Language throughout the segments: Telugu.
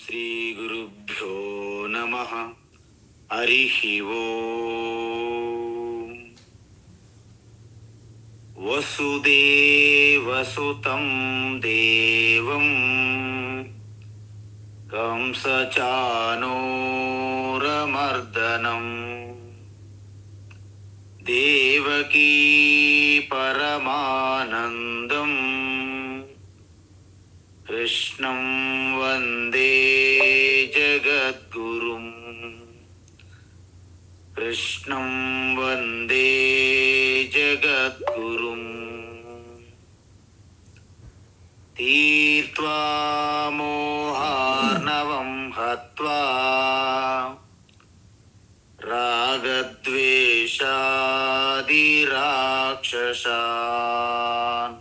శ్రీ గురుభ్యో నమః. హరిః ఓం. వసుదేవసుతం దేవం కంసచానూరమర్దనం దేవకీ పరమానందం కృష్ణం వందే జగద్గురుం. కృష్ణం వందే జగద్గురుం. తీర్త్వా మోహార్ణవం హత్వా రాగద్వేషాదిరాక్షసాన్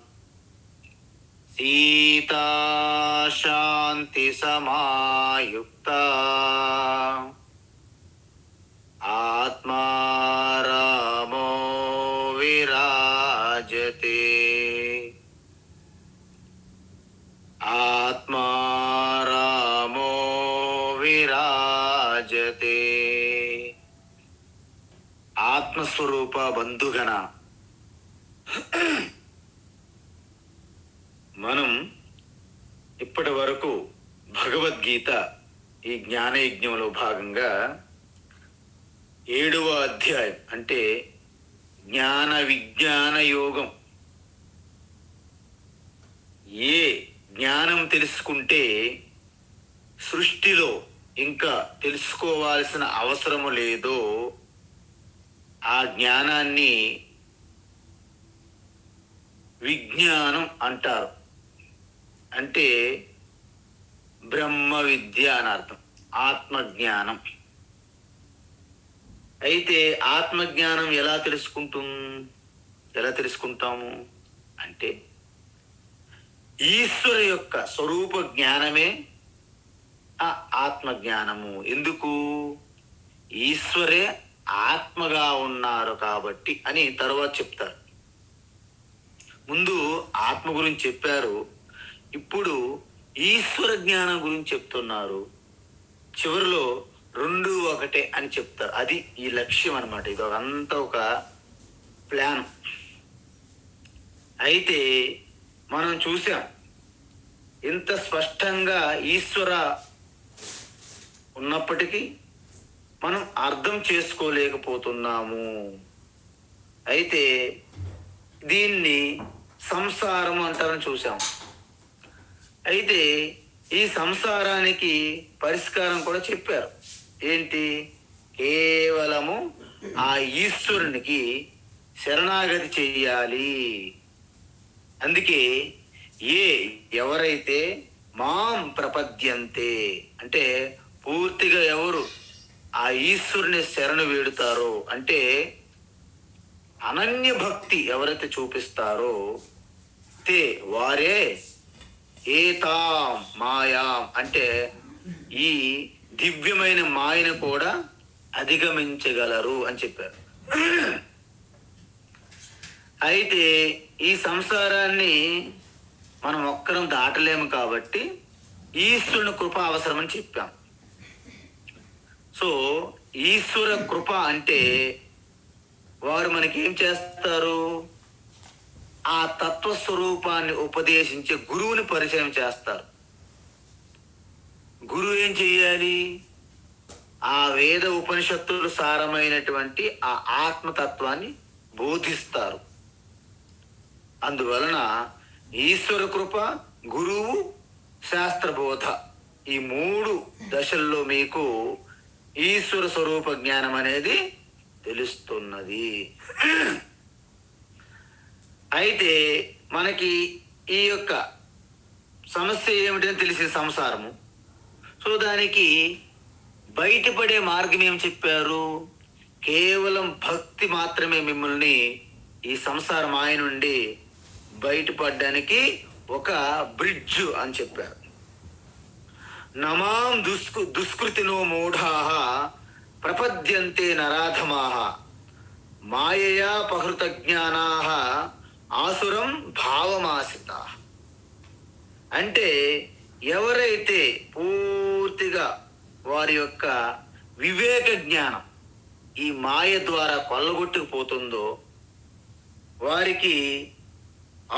సీతా శాంతి సమాయుక్త ఆత్మా రామో విరాజతే. ఆత్మా రామో విరాజతే. ఆత్మస్వరూప బంధుగణ, మనం ఇప్పటి వరకు భగవద్గీత ఈ జ్ఞానయజ్ఞంలో భాగంగా 7వ అధ్యాయం అంటే జ్ఞాన విజ్ఞాన యోగం. ఏ జ్ఞానం తెలుసుకుంటే సృష్టిలో ఇంకా తెలుసుకోవాల్సిన అవసరము లేదో ఆ జ్ఞానాన్ని విజ్ఞానం అంటారు. అంటే బ్రహ్మ విద్య అని అర్థం, ఆత్మజ్ఞానం. అయితే ఆత్మజ్ఞానం ఎలా తెలుసుకుంటాము అంటే ఈశ్వర యొక్క స్వరూప జ్ఞానమే ఆ ఆత్మజ్ఞానము. ఎందుకు? ఈశ్వరే ఆత్మగా ఉన్నారు కాబట్టి అని తర్వాత చెప్తారు. ముందు ఆత్మ గురించి చెప్పారు, ఇప్పుడు ఈశ్వర జ్ఞానం గురించి చెప్తున్నారు. చివరిలో 2 ఒకటే అని చెప్తారు. అది ఈ లక్ష్యం అన్నమాట. ఇది అంతా ఒక ప్లాన్. అయితే మనం చూసాం, ఇంత స్పష్టంగా ఈశ్వర ఉన్నప్పటికీ మనం అర్థం చేసుకోలేకపోతున్నాము. అయితే దీన్ని సంసారం అంటారని చూసాం. అయితే ఈ సంసారానికి పరిష్కారం కూడా చెప్పారు. ఏంటి? కేవలము ఆ ఈశ్వరునికి శరణాగతి చెయ్యాలి. అందుకే ఎవరైతే మాం ప్రపద్యంతే అంటే పూర్తిగా ఎవరు ఆ ఈశ్వరుని శరణు వేడుతారో, అంటే అనన్య భక్తి ఎవరైతే చూపిస్తారో వారే ఏతాం మాయాం అంటే ఈ దివ్యమైన మాయను కూడా అధిగమించగలరు అని చెప్పారు. అయితే ఈ సంసారాన్ని మనం ఒక్కరం దాటలేము కాబట్టి ఈశ్వరుని కృప అవసరమని చెప్పాం. సో ఈశ్వర కృప అంటే వారు మనకి ఏం చేస్తారు? ఆ తత్వస్వరూపాన్ని ఉపదేశించే గురువుని పరిచయం చేస్తారు. గురువు ఏం చెయ్యాలి? ఆ వేద ఉపనిషత్తులు సారమైనటువంటి ఆ ఆత్మతత్వాన్ని బోధిస్తారు. అందువలన ఈశ్వర కృప, గురువు, శాస్త్రబోధ ఈ 3 దశల్లో మీకు ఈశ్వర స్వరూప జ్ఞానం అనేది తెలుస్తున్నది. అయితే మనకి ఈ యొక్క సమస్య ఏమిటని తెలిసే సంసారము. సో దానికి బయటపడే మార్గం ఏం చెప్పారు? కేవలం భక్తి మాత్రమే మిమ్మల్ని ఈ సంసార మాయ నుండి బయటపడడానికి ఒక బ్రిడ్జ్ అని చెప్పారు. నమాం దుష్కృతినో మూఢాః ప్రపద్యంతే నరాధమాః మాయయా పహృత జ్ఞానాః ఆసురం భావమాసితాః. అంటే ఎవరైతే వారి యొక్క వివేక జ్ఞానం ఈ మాయ ద్వారా కొల్లగొట్టుకుపోతుందో వారికి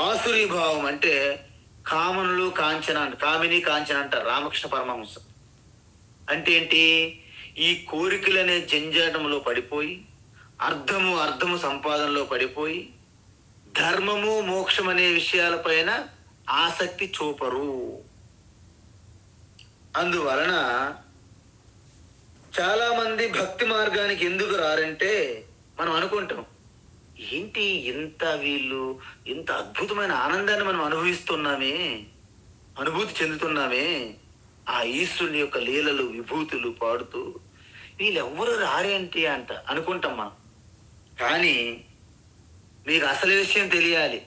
ఆసురీభావం అంటే కామనులు కాంచన కామిని కాంచన అంటారు రామకృష్ణ పరమహంస. అంటే ఏంటి? ఈ కోరికలనే జంజాటంలో పడిపోయి అర్థము సంపాదనలో పడిపోయి ధర్మము మోక్షం అనే విషయాలపైన ఆసక్తి చూపరు. అందువలన చాలా మంది భక్తి మార్గానికి ఎందుకు రారంటే మనం అనుకుంటాం, ఏంటి వీళ్ళు ఇంత అద్భుతమైన ఆనందాన్ని మనం అనుభూతి చెందుతున్నామే ఆ ఈశ్వరుని యొక్క లీలలు విభూతులు పాడుతూ, వీళ్ళెవ్వరు రారేంటి అనుకుంటాం మనం. కానీ మీకు అసలు విషయం తెలియాలి,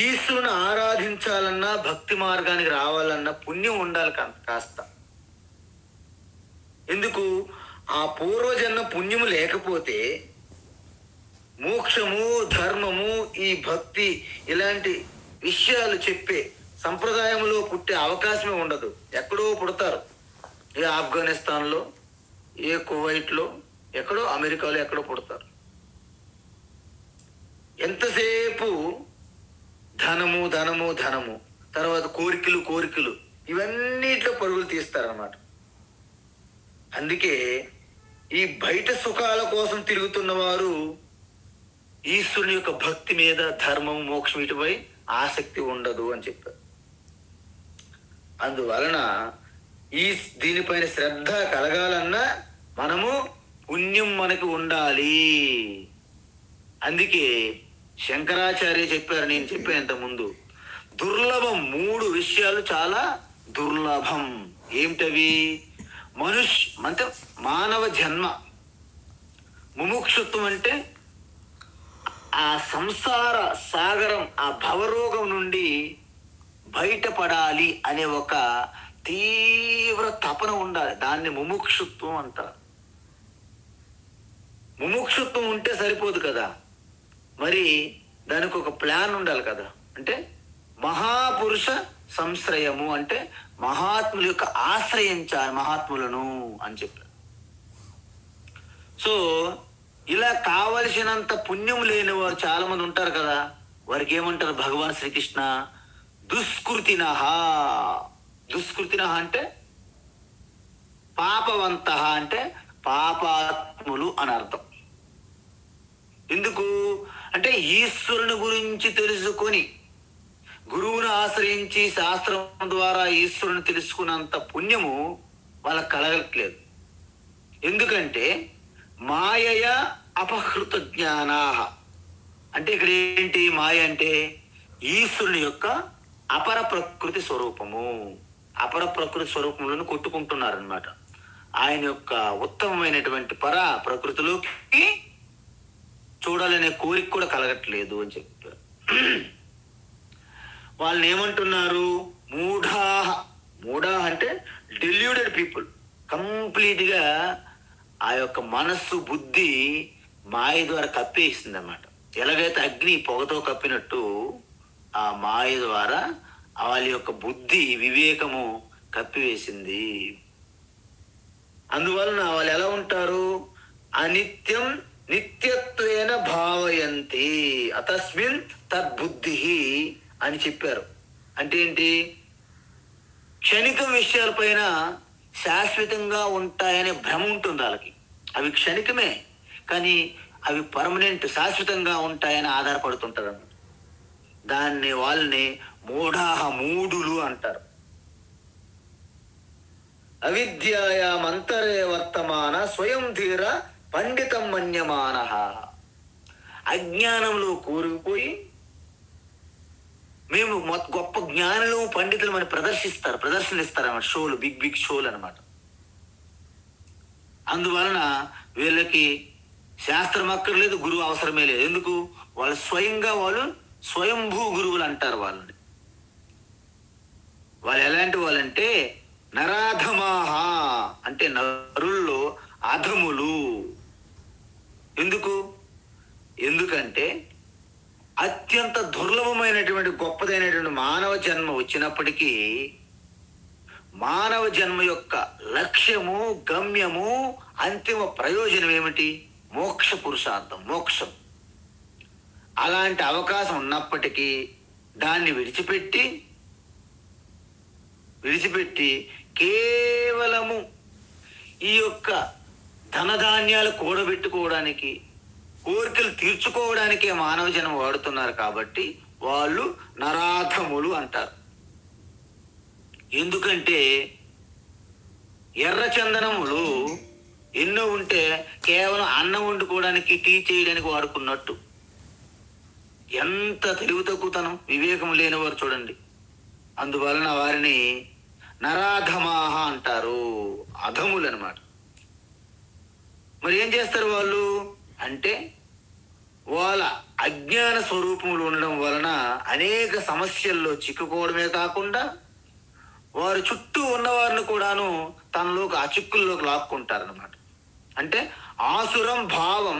ఈశ్వరుని ఆరాధించాలన్నా భక్తి మార్గానికి రావాలన్నా పుణ్యం ఉండాలి కాస్త. ఎందుకు? ఆ పూర్వజన్మ పుణ్యము లేకపోతే మోక్షము ధర్మము ఈ భక్తి ఇలాంటి విషయాలు చెప్పే సంప్రదాయంలో పుట్టే అవకాశమే ఉండదు. ఎక్కడో పుడతారు, ఏ ఆఫ్ఘనిస్తాన్లో, ఏ కువైట్లో, ఎక్కడో అమెరికాలో ఎక్కడో పుడతారు. ఎంతసేపు ధనము ధనము ధనము, తర్వాత కోరికలు ఇవన్నిట్లో పరుగులు తీస్తారన్నమాట. అందుకే ఈ బయట సుఖాల కోసం తిరుగుతున్న వారు ఈశ్వరుని యొక్క భక్తి మీద ధర్మం మోక్షం వీటిపై ఆసక్తి ఉండదు అని చెప్పారు. అందువలన దీనిపైన శ్రద్ధ కలగాలన్నా మనము పుణ్యం మనకు ఉండాలి. అందుకే శంకరాచార్య చెప్పారు, నేను చెప్పాను ఇంతకుముందు, దుర్లభం 3 విషయాలు చాలా దుర్లభం. ఏమిటవి? అంటే మానవ జన్మ, ముముక్షుత్వం అంటే ఆ సంసార సాగరం, ఆ భవరోగం నుండి బయటపడాలి అనే ఒక తీవ్ర తపన ఉండాలి. దాన్ని ముముక్షుత్వం అంటారు. ముముక్షుత్వం ఉంటే సరిపోదు కదా, మరి దానికి ఒక ప్లాన్ ఉండాలి కదా. అంటే మహాపురుష సంశ్రయము అంటే మహాత్ముల యొక్క ఆశ్రయించాలి మహాత్ములను అని చెప్పారు. సో ఇలా కావలసినంత పుణ్యం లేని వారు చాలా మంది ఉంటారు కదా, వారికి ఏమంటారు భగవాన్ శ్రీకృష్ణ? దుష్కృతినః అంటే పాపవంతః అంటే పాపాత్ములు అని అర్థం. ఎందుకు అంటే ఈశ్వరుని గురించి తెలుసుకొని గురువును ఆశ్రయించి శాస్త్రం ద్వారా ఈశ్వరుని తెలుసుకున్నంత పుణ్యము వాళ్ళకి కలగట్లేదు. ఎందుకంటే మాయయ అపహృత జ్ఞానాః అంటే ఇక్కడ ఏంటి? మాయ అంటే ఈశ్వరుని యొక్క అపర ప్రకృతి స్వరూపము. అపర ప్రకృతి స్వరూపంలోనే కొట్టుకుంటున్నారనమాట. ఆయన యొక్క ఉత్తమమైనటువంటి ప్రకృతిలోకి చూడాలనే కోరిక కూడా కలగట్లేదు అని చెప్పారు. వాళ్ళని ఏమంటున్నారు? మూఢా అంటే డెల్యూడెడ్ పీపుల్. కంప్లీట్గా ఆ యొక్క మనస్సు బుద్ధి మాయ ద్వారా కప్పేసింది అన్నమాట. ఎలాగైతే అగ్ని పొగతో కప్పినట్టు ఆ మాయ ద్వారా వాళ్ళ యొక్క బుద్ధి వివేకము కప్పివేసింది. అందువలన వాళ్ళు ఎలా ఉంటారు? అనిత్యం నిత్యత్వేన భావయంతి అతస్మిన్ తద్బుద్ధి అని చెప్పారు. అంటే ఏంటి? క్షణిక విషయాలపైన శాశ్వతంగా ఉంటాయనే భ్రమ ఉంటుంది వాళ్ళకి. అవి క్షణికమే, కానీ అవి పర్మనెంట్ శాశ్వతంగా ఉంటాయని ఆధారపడుతుంటారు అన్నమాట. వాళ్ళని మూఢులు అంటారు. అవిద్యాయామంతరే వర్తమాన స్వయం ధీర పండితం మన్యమాన. అజ్ఞానంలో కూరుకుపోయి మేము గొప్ప జ్ఞానులు పండితులు అని ప్రదర్శనలు అన్నమాట. షోలు, బిగ్ షోలు అనమాట. అందువలన వీళ్ళకి శాస్త్రం అక్కర్లేదు, గురువు అవసరమే లేదు. ఎందుకు? వాళ్ళు స్వయంభూ గురువులు అంటారు వాళ్ళని. వాళ్ళు ఎలాంటి వాళ్ళంటే నరాధమాహ అంటే నరుల్లో అధములు. ఎందుకంటే అత్యంత దుర్లభమైనటువంటి గొప్పదైనటువంటి మానవ జన్మ వచ్చినప్పటికీ మానవ జన్మ యొక్క లక్ష్యము, గమ్యము, అంతిమ ప్రయోజనం ఏమిటి? మోక్ష పురుషార్థం, మోక్షం. అలాంటి అవకాశం ఉన్నప్పటికీ దాన్ని విడిచిపెట్టి కేవలము ఈ యొక్క ధనధాన్యాలు కూడబెట్టుకోవడానికి, కోరికలు తీర్చుకోవడానికే మానవ జన్మ వాడుతున్నారు. కాబట్టి వాళ్ళు నరాధములు అంటారు. ఎందుకంటే ఎర్ర చందనములు ఎన్నో ఉంటే కేవలం అన్నం వండుకోవడానికి, టీ చేయడానికి వాడుకున్నట్టు. ఎంత తెలివి తక్కువతనం, వివేకం లేనివారు చూడండి. అందువలన వారిని నరాధమాహ అంటారు, అధములు అనమాట. మరి ఏం చేస్తారు వాళ్ళు అంటే, వాళ్ళ అజ్ఞాన స్వరూపములు ఉండడం వలన అనేక సమస్యల్లో చిక్కుకోవడమే కాకుండా వారు చుట్టూ ఉన్నవారిని కూడాను తనలోకి ఆ చిక్కుల్లోకి లాక్కుంటారనమాట. అంటే ఆసురం భావం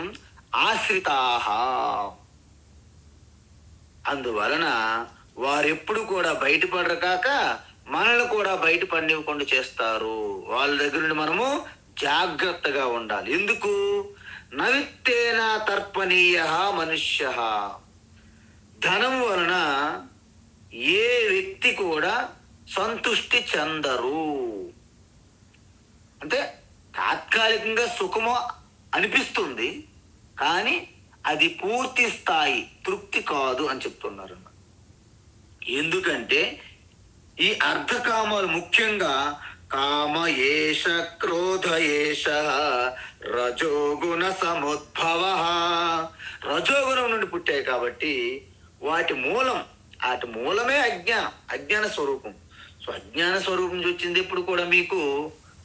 ఆశ్రితాహ. అందువలన వారెప్పుడు కూడా బయటపడరు కాక మనల్ని కూడా బయటపడినివ్వకుండా చేస్తారు. వాళ్ళ దగ్గర నుండి మనము జాగ్రత్తగా ఉండాలి. ఎందుకు? నవిత్తేన తర్పణీయ మనుష్య. ధనం వలన ఏ వ్యక్తి కూడా సంతుష్టి చెందరు. అంటే తాత్కాలికంగా సుఖము అనిపిస్తుంది, కానీ అది పూర్తి స్థాయి తృప్తి కాదు అని చెప్తున్నారు. ఎందుకంటే ఈ అర్ధకామాలు ముఖ్యంగా కామ ఏష, క్రోధ ఏష, రజోగుణ సముద్భవ. రజోగుణం నుండి పుట్టాయి కాబట్టి వాటి మూలమే అజ్ఞాన స్వరూపం. సో అజ్ఞాన స్వరూపం నుంచి వచ్చింది ఎప్పుడు కూడా మీకు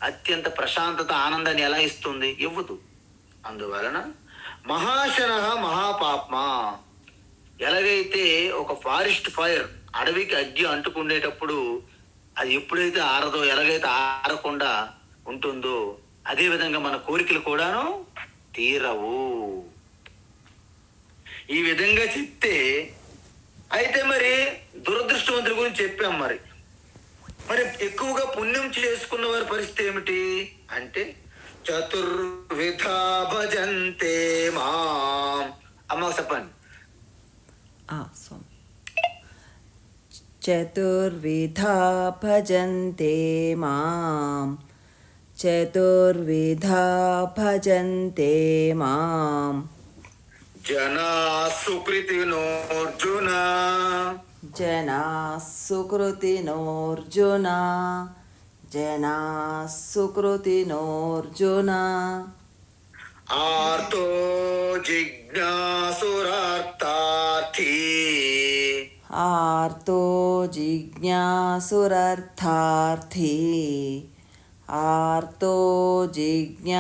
అత్యంత ప్రశాంతత, ఆనందాన్ని ఎలా ఇస్తుంది? ఇవ్వదు. అందువలన మహాశన మహాపాప్మ. ఎలాగైతే ఒక ఫారెస్ట్ ఫైర్, అడవికి అగ్గి అంటుకుండేటప్పుడు అది ఎప్పుడైతే ఆరదో, ఎలాగైతే ఆరకుండా ఉంటుందో, అదేవిధంగా మన కోరికలు కూడాను తీరవు. ఈ విధంగా చెప్తే అయితే మరి దురదృష్టవంతుల గురించి చెప్పాం. మరి ఎక్కువగా పుణ్యం చేసుకున్న వారి పరిస్థితి ఏమిటి అంటే, చతుర్విధా భజంతే మాం. అమ్మ చెప్పండి. చతుర్విధా భజంతే మాం, చతుర్విధా భజంతే మాం. జనా సుకృతినోర్జున, జనా సుకృతినోర్జున, జనా సుకృతినోర్జున. ఆర్తో జిజ్ఞాసురార్థార్థీ, ఆర్తో జిజ్ఞాసురర్థార్థీ, ఆర్తో జిజ్ఞాసురర్థార్థీ.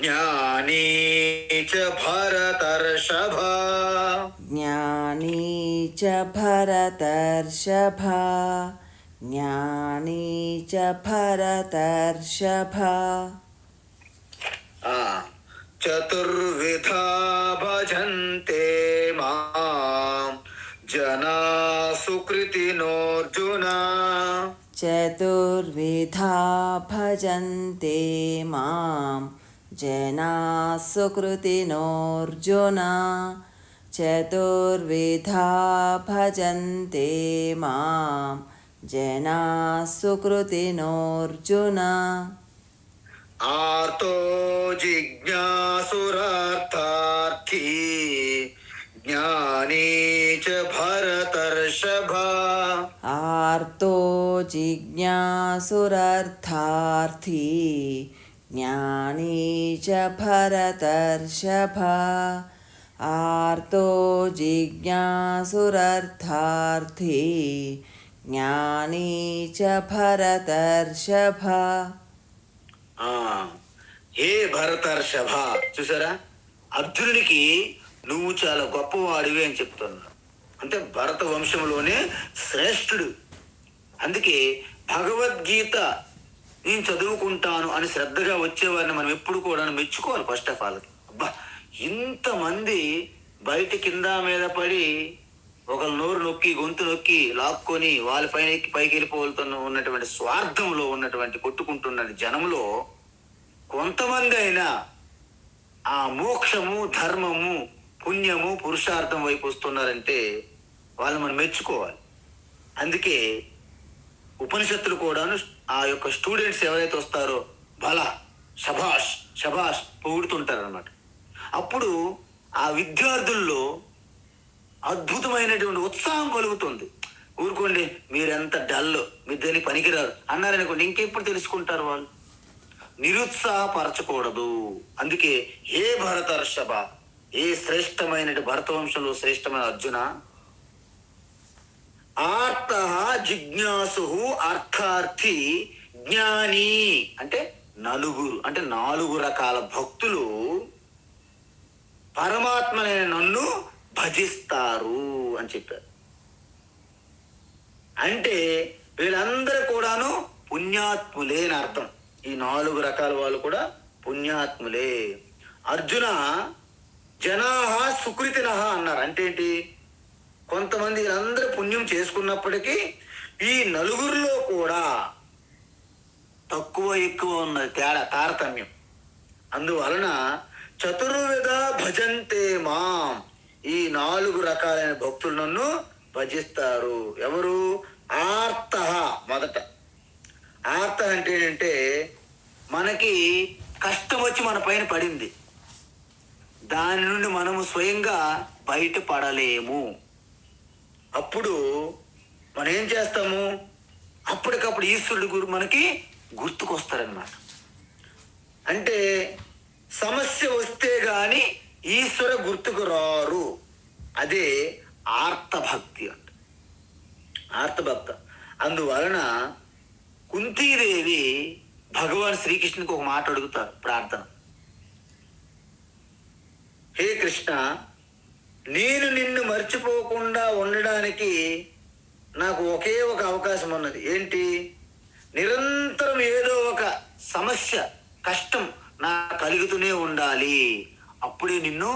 జ్ఞానీ చ భరతర్షభ, జ్ఞానీ చ భరతర్షభ, జ్ఞానీ చ భరతర్షభ. చతుర్విధా భజంతే మాం జనా సుకృతినోర్జున. చతుర్విధా భజంతే మాం జనా సుకృతినోర్జున. చతుర్విధా భజంతే మాం జనా సుకృతినోర్జున. ఆర్తో జిజ్ఞాసురార్థార్థీ, జ్ఞానీ చ భరతర్షభ. ఆర్తో జిజ్ఞాసురర్థార్థీ, జ్ఞానీ చ భరతర్షభ. ఆర్తో జిజ్ఞాసురర్థార్థీ, జ్ఞానీ చ భరతర్షభ. హే భరతర్షభ, చూసారా, అర్జునుడికి నువ్వు చాలా గొప్పవాడివి అని చెప్తున్నాడు. అంటే భరత వంశంలోనే శ్రేష్ఠుడు. అందుకే భగవద్గీత నేను చదువుకుంటాను అని శ్రద్ధగా వచ్చేవారిని మనం ఎప్పుడు కూడా మెచ్చుకోవాలి. ఫస్ట్ ఆఫ్ ఆల్, అబ్బా ఇంతమంది బయట కింద మీద పడి ఒకళ్ళు నోరు నొక్కి గొంతు నొక్కి లాక్కొని వాళ్ళ పైన ఎక్కి పైకి వెళ్ళిపోతున్న ఉన్నటువంటి స్వార్థంలో ఉన్నటువంటి కొట్టుకుంటున్న జనంలో కొంతమంది అయినా ఆ మోక్షము, ధర్మము, పుణ్యము, పురుషార్థం వైపు వస్తున్నారంటే వాళ్ళు మనం మెచ్చుకోవాలి. అందుకే ఉపనిషత్తులు కూడాను ఆ యొక్క స్టూడెంట్స్ ఎవరైతే వస్తారో బల శభాష్ శభాష్ పొగుడుతుంటారు అనమాట. అప్పుడు ఆ విద్యార్థుల్లో అద్భుతమైనటువంటి ఉత్సాహం కలుగుతుంది. ఊరుకోండి, మీరెంత డల్, మీరు దేనికి పనికిరారు అన్నారనుకోండి, ఇంకెప్పుడు తెలుసుకుంటారు వాళ్ళు. నిరుత్సాహపరచకూడదు. అందుకే ఏ భరతర్షభ, ఏ శ్రేష్టమైన భరతవంశంలో శ్రేష్టమైన అర్జున, ఆర్త జిజ్ఞాసు అర్థార్థి జ్ఞాని అంటే నలుగురు, అంటే 4 రకాల భక్తులు పరమాత్మనైన నన్ను భజిస్తారు అని చెప్పారు. అంటే వీళ్ళందరూ కూడాను పుణ్యాత్ములే అని అర్థం. ఈ 4 రకాల వాళ్ళు కూడా పుణ్యాత్ములే. అర్జున జనాహ సుకృతినః అన్నారు. అంటే ఏంటి? కొంతమంది వీళ్ళందరూ పుణ్యం చేసుకున్నప్పటికీ ఈ నలుగురిలో కూడా తక్కువ ఎక్కువ ఉన్నది తేడా, తారతమ్యం. అందువలన చతుర్విధ భజంతే మాం, ఈ 4 రకాలైన భక్తులు నన్ను భజిస్తారు. ఎవరు? ఆర్త. మొదట ఆర్త అంటే ఏంటంటే, మనకి కష్టం వచ్చి మన పైన పడింది, దాని నుండి మనము స్వయంగా బయటపడలేము. అప్పుడు మనం ఏం చేస్తాము? అప్పటికప్పుడు ఈశ్వరుడు మనకి గుర్తుకొస్తారనమాట. అంటే సమస్య వస్తే గాని ఈశ్వర గుర్తుకు రారు. అదే ఆర్తభక్తి అంట, ఆర్తభక్త. అందువలన కుంతీదేవి భగవాన్ శ్రీకృష్ణునికి ఒక మాట అడుగుతారు ప్రార్థన. హే కృష్ణ, నేను నిన్ను మర్చిపోకుండా ఉండడానికి నాకు ఒకే ఒక అవకాశం ఉన్నది. ఏంటి? నిరంతరం ఏదో ఒక సమస్య, కష్టం నాకు కలుగుతూనే ఉండాలి, అప్పుడే నిన్ను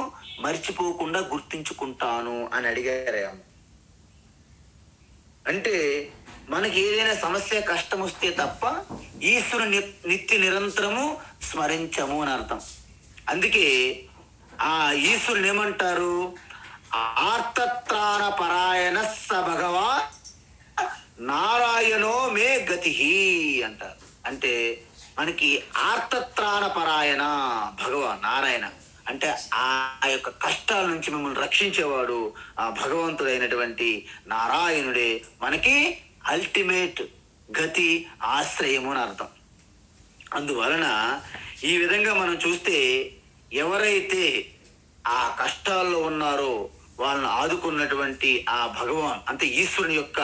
మర్చిపోకుండా గుర్తించుకుంటాను అని అడిగారేమో. అంటే మనకి ఏదైనా సమస్య, కష్టం వస్తే తప్ప ఈశ్వరుని నిత్య నిరంతరము స్మరించము అని అర్థం. అందుకే ఆ ఈశ్వరుని ఏమంటారు? ఆర్తత్రాణ పరాయణ స భగవా నారాయణో మే గతి అంటారు. అంటే మనకి ఆర్తత్రాణ పరాయణ భగవాన్ నారాయణ అంటే ఆ యొక్క కష్టాల నుంచి మిమ్మల్ని రక్షించేవాడు ఆ భగవంతుడైనటువంటి నారాయణుడే మనకి అల్టిమేట్ గతి, ఆశ్రయము అని అర్థం. అందువలన ఈ విధంగా మనం చూస్తే ఎవరైతే ఆ కష్టాల్లో ఉన్నారో వాళ్ళని ఆదుకున్నటువంటి ఆ భగవాన్ అంటే ఈశ్వరుని యొక్క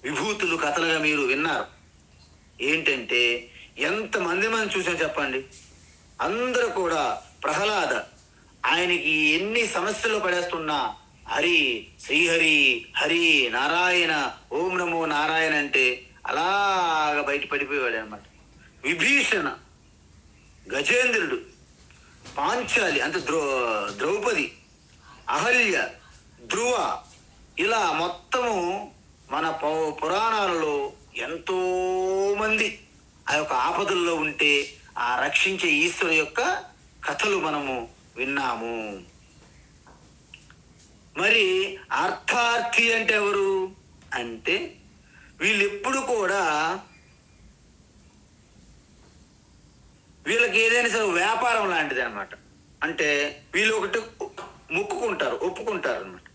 విభూతులు కథలుగా మీరు విన్నారు. ఏంటంటే ఎంతమంది మనం చూసాం చెప్పండి. అందరూ కూడా ప్రహ్లాద, ఆయనకి ఎన్ని సమస్యలు పడేస్తున్నా హరి శ్రీహరి హరి నారాయణ ఓం నమో నారాయణ అంటే అలాగా బయటపడిపోయాడు అనమాట. విభీషణ, గజేంద్రుడు, పాంచాలి అంటే ద్రౌపది, అహల్య, ధ్రువ, ఇలా మొత్తము మన పురాణాలలో ఎంతో మంది ఆ యొక్క ఆపదల్లో ఉంటే ఆ రక్షించే ఈశ్వరు యొక్క కథలు మనము విన్నాము. మరి అర్థార్థి అంటే ఎవరు అంటే వీళ్ళెప్పుడు కూడా వీళ్ళకి ఏదైనా సరే వ్యాపారం లాంటిది అనమాట. అంటే వీళ్ళు ఒకటి మొక్కుకుంటారు, ఒప్పుకుంటారు అనమాట.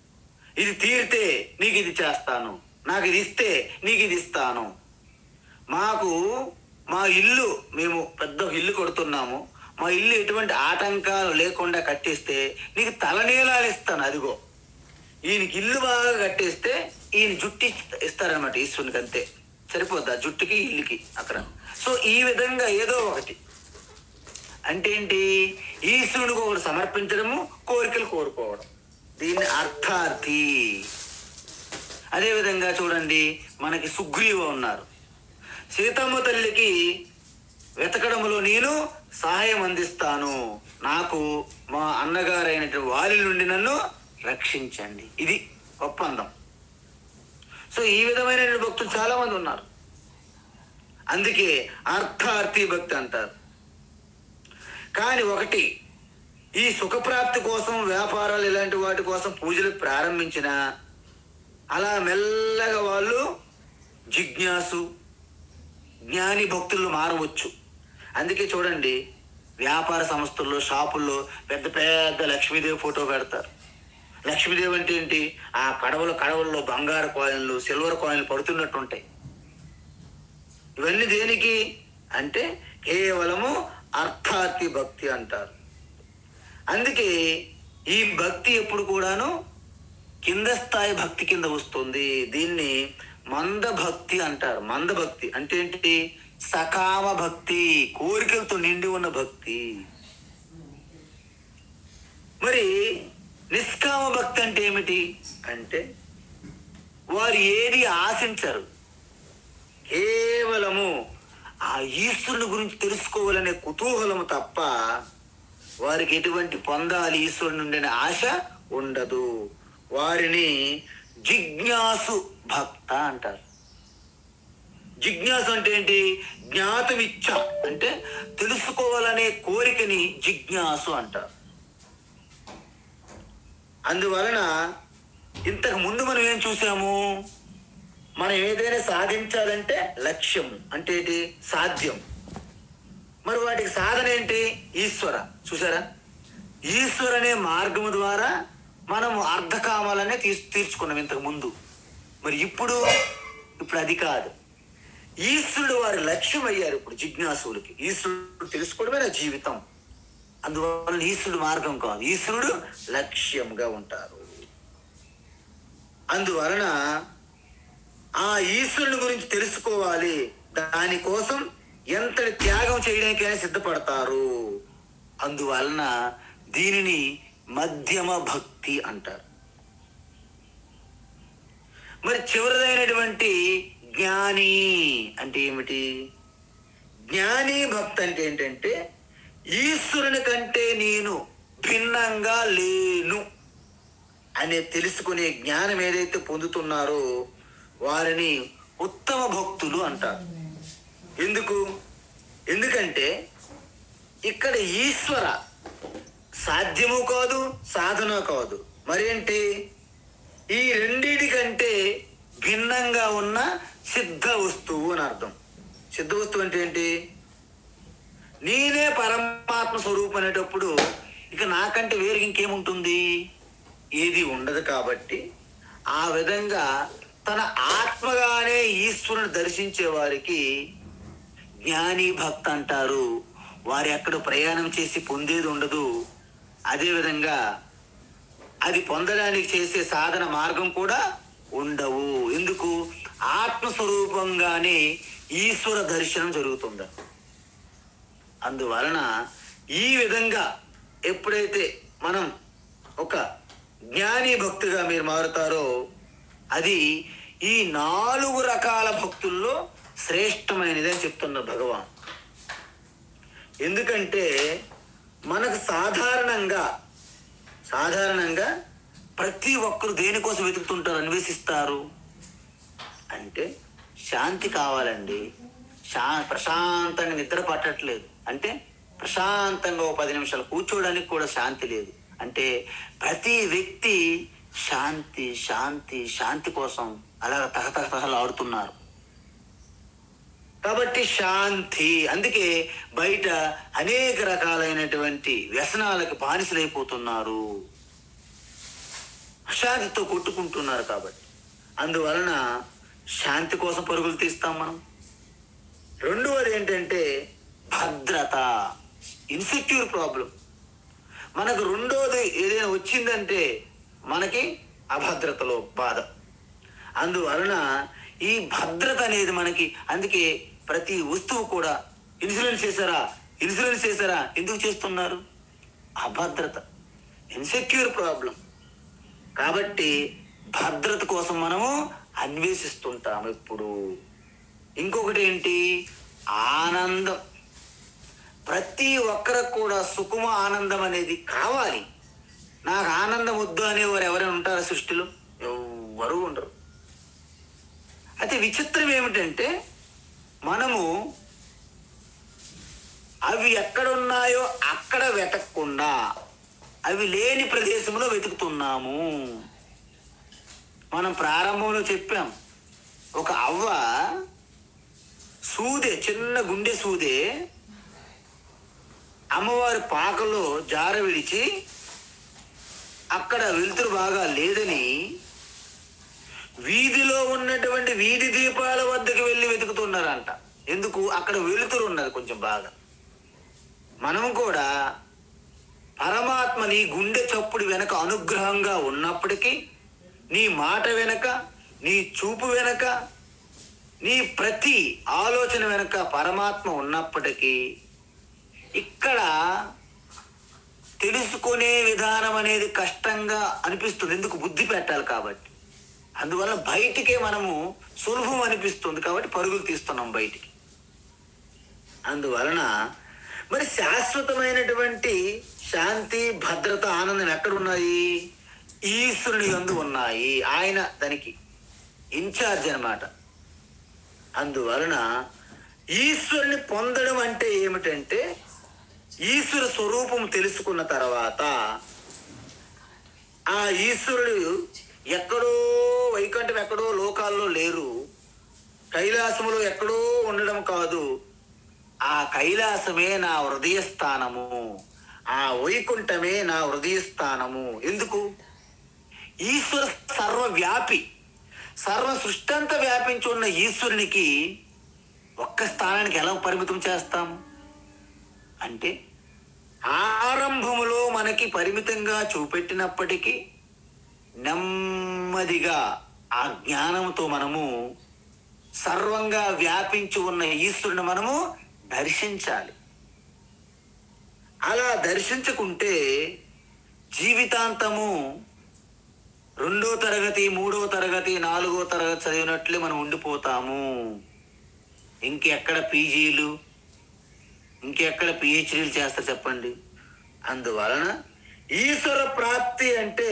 ఇది తీరితే నీకు ఇది చేస్తాను, నాకు ఇది ఇస్తే నీకు ఇది ఇస్తాను. మా ఇల్లు, మేము పెద్ద ఇల్లు కొడుతున్నాము, మా ఇల్లు ఎటువంటి ఆటంకాలు లేకుండా కట్టిస్తే నీకు తలనీలాలు ఇస్తాను. అదిగో ఈయనకి ఇల్లు బాగా కట్టేస్తే ఈయన జుట్టు ఇస్తారనమాట ఈశ్వరునికి. అంతే సరిపోద్ది ఆ జుట్టుకి ఇల్లుకి అక్కడ. సో ఈ విధంగా ఏదో ఒకటి అంటే ఏంటి? ఈశ్వరునికి ఒకటి సమర్పించడము, కోరికలు కోరుకోవడం, దీన్ని అర్థార్థి. అదేవిధంగా చూడండి, మనకి సుగ్రీవ ఉన్నారు. సీతమ్మ తల్లికి వెతకడంలో నేను సహాయం అందిస్తాను, నాకు మా అన్నగారైనటువంటి వాలి నుండి నన్ను రక్షించండి. ఇది ఒప్పందం. సో ఈ విధమైన భక్తులు చాలా మంది ఉన్నారు. అందుకే అర్థార్థి భక్తి అంటారు. కానీ ఒకటి, ఈ సుఖప్రాప్తి కోసం వ్యాపారాలు ఇలాంటి వాటి కోసం పూజలు ప్రారంభించిన అలా మెల్లగా వాళ్ళు జిజ్ఞాసు జ్ఞాని భక్తులు మారవచ్చు. అందుకే చూడండి, వ్యాపార సంస్థల్లో షాపుల్లో పెద్ద పెద్ద లక్ష్మీదేవి ఫోటో పెడతారు. లక్ష్మీదేవి అంటే ఏంటి? ఆ కడవల్లో బంగారు కాయిన్లు, సిల్వర్ కాయిన్లు పడుతున్నట్టు ఉంటాయి. ఇవన్నీ దేనికి అంటే కేవలము అర్థార్థి భక్తి అంటారు. అందుకే ఈ భక్తి ఎప్పుడు కూడాను కింద స్థాయి భక్తి కింద వస్తుంది. దీన్ని మంద భక్తి అంటారు. మంద భక్తి అంటే ఏంటి? సకామ భక్తి, కోరికలతో నిండి ఉన్న భక్తి. మరి నిష్కామ భక్తి అంటే ఏమిటి అంటే వారు ఏది ఆశించరు, కేవలము ఆ ఈశ్వరుని గురించి తెలుసుకోవాలనే కుతూహలము తప్ప వారికి ఎటువంటి పొందాలి ఈశ్వరుని నుండి అనే ఆశ ఉండదు. వారిని జిజ్ఞాసు భక్త అంటారు. జిజ్ఞాసు అంటే ఏంటి? జ్ఞాతమిచ్చ అంటే తెలుసుకోవాలనే కోరికని జిజ్ఞాసు అంటారు. అందువలన ఇంతకు ముందు మనం ఏం చూసాము? మనం ఏదైనా సాధించాలంటే లక్ష్యం అంటే ఏంటి? సాధ్యం. మరి వాటికి సాధన ఏంటి? ఈశ్వర. చూసారా, ఈశ్వర అనే మార్గము ద్వారా మనము అర్ధకామాలనే తీర్చుకున్నాం ఇంతకు ముందు. మరి ఇప్పుడు అది కాదు. ఈశ్వరుడు వారి లక్ష్యం అయ్యారు. ఇప్పుడు జిజ్ఞాసులకి ఈశ్వరుడు తెలుసుకోవడమే నా జీవితం. అందువల్ల ఈశ్వరుడు మార్గం కాదు, ఈశ్వరుడు లక్ష్యంగా ఉంటారు. అందువలన ఆ ఈశ్వరుని గురించి తెలుసుకోవాలి, దానికోసం ఎంతటి త్యాగం చేయడానికైనా సిద్ధపడతారు. అందువలన దీనిని మధ్యమ భక్తి అంటారు. మరి చివరిదైనటువంటి జ్ఞాని అంటే ఏమిటి? జ్ఞాని భక్తి అంటే ఏంటంటే ఈశ్వరుని కంటే నేను భిన్నంగా లేను అనే తెలుసుకునే జ్ఞానం ఏదైతే పొందుతున్నారో వారిని ఉత్తమ భక్తులు అంటారు. ఎందుకంటే ఇక్కడ ఈశ్వర సాధ్యము కాదు, సాధన కాదు, మరేంటి? ఈ రెండిటి కంటే భిన్నంగా ఉన్న సిద్ధ వస్తువు అని అర్థం. సిద్ధ వస్తువు అంటే ఏంటి? నేనే పరమాత్మ స్వరూపం అనేటప్పుడు ఇక నాకంటే వేరు ఇంకేముంటుంది? ఏది ఉండదు. కాబట్టి ఆ విధంగా తన ఆత్మగానే ఈశ్వరుని దర్శించే వారికి జ్ఞాని భక్త అంటారు. వారు ఎక్కడ ప్రయాణం చేసి పొందేది ఉండదు. అదేవిధంగా అది పొందడానికి చేసే సాధన మార్గం కూడా ఉండవు. ఎందుకు? ఆత్మస్వరూపంగానే ఈశ్వర దర్శనం జరుగుతుంది. అందువలన ఈ విధంగా ఎప్పుడైతే మనం ఒక జ్ఞాని భక్తిగా మీరు మారుతారో అది ఈ 4 రకాల భక్తుల్లో శ్రేష్టమైనది అని చెప్తున్న భగవాన్. ఎందుకంటే మనకు సాధారణంగా ప్రతి ఒక్కరు దేనికోసం వెతుకుతుంటారు, అన్వేషిస్తారు అంటే శాంతి కావాలండి. ప్రశాంతంగా నిద్ర పట్టట్లేదు అంటే ప్రశాంతంగా 10 నిమిషాలు కూర్చోడానికి కూడా శాంతి లేదు అంటే ప్రతి వ్యక్తి శాంతి శాంతి శాంతి కోసం అలా తహతహలు ఆడుతున్నారు. కాబట్టి శాంతి. అందుకే బయట అనేక రకాలైనటువంటి వ్యసనాలకు బానిసలైపోతున్నారు, అశాంతితో కొట్టుకుంటున్నారు. కాబట్టి అందువలన శాంతి కోసం పరుగులు తీస్తాం మనం. రెండవది ఏంటంటే భద్రత, ఇన్సెక్యూర్ ప్రాబ్లం. మనకు రెండోది ఏదైనా వచ్చిందంటే మనకి అభద్రతలో బాధ. అందువలన ఈ భద్రత అనేది మనకి, అందుకే ప్రతి వస్తువు కూడా ఇన్సూరెన్స్ చేశారా ఎందుకు చేస్తున్నారు? అభద్రత, ఇన్సెక్యూర్ ప్రాబ్లం. కాబట్టి భద్రత కోసం మనము అన్వేషిస్తుంటాం ఎప్పుడు. ఇంకొకటి ఏంటి? ఆనందం. ప్రతి ఒక్కరికి కూడా సుఖమ ఆనందం అనేది కావాలి. నాకు ఆనందం వద్దు అనేవారు ఎవరైనా ఉంటారా సృష్టిలో? ఎవ్వరూ ఉండరు. అయితే విచిత్రం ఏమిటంటే మనము అవి ఎక్కడున్నాయో అక్కడ వెతకకుండా అవి లేని ప్రదేశంలో వెతుకుతున్నాము. మనం ప్రారంభంలో చెప్పాం, ఒక అవ్వ సూదే, చిన్న గుండె సూదే అమ్మవారి పాకలో జార విడిచి అక్కడ వెలుతురు బాగా లేదని వీధిలో ఉన్నటువంటి వీధి దీపాల వద్దకు వెళ్ళి వెతుకుతున్నారంట. ఎందుకు? అక్కడ వెలుతురు ఉన్నది కొంచెం బాగా. మనం కూడా పరమాత్మ నీ గుండె చప్పుడు వెనక అనుగ్రహంగా ఉన్నప్పటికీ, నీ మాట వెనక, నీ చూపు వెనక, నీ ప్రతి ఆలోచన వెనక పరమాత్మ ఉన్నప్పటికీ ఇక్కడ తెలుసుకునే విధానం అనేది కష్టంగా అనిపిస్తుంది. ఎందుకు? బుద్ధి పెట్టాలి కాబట్టి. అందువల్ల బయటికే మనము సులభం అనిపిస్తుంది కాబట్టి పరుగులు తీస్తున్నాం బయటికి. అందువలన మరి శాశ్వతమైనటువంటి శాంతి, భద్రత, ఆనందం ఎక్కడున్నాయి? ఈశ్వరుని యందు ఉన్నాయి. ఆయన దానికి ఇన్ఛార్జ్ అన్నమాట. అందువలన ఈశ్వరుని పొందడం అంటే ఏమిటంటే, ఈశ్వర స్వరూపం తెలుసుకున్న తర్వాత ఆ ఈశ్వరుడు ఎక్కడో వైకుంఠం ఎక్కడో లోకాల్లో లేరు, కైలాసములో ఎక్కడో ఉండడం కాదు. ఆ కైలాసమే నా హృదయ స్థానము, ఆ వైకుంఠమే నా హృదయ స్థానము. ఎందుకు? ఈశ్వర సర్వవ్యాపి, సర్వ సృష్టి అంతా వ్యాపించి ఉన్న ఈశ్వరునికి ఒక్క స్థానానికి ఎలా పరిమితం చేస్తాం అంటే, ఆరంభములో మనకి పరిమితంగా చూపెట్టినప్పటికీ నెమ్మదిగా ఆ జ్ఞానంతో మనము సర్వంగా వ్యాపించి ఉన్న ఈశ్వరుని మనము దర్శించాలి. అలా దర్శించుకుంటే జీవితాంతము 2వ తరగతి, 3వ తరగతి, 4వ తరగతి చదివినట్లే మనం ఉండిపోతాము. ఇంకెక్కడ పీజీలు, ఇంకెక్కడ పిహెచ్డీలు చేస్తారు చెప్పండి. అందువలన ఈశ్వర ప్రాప్తి అంటే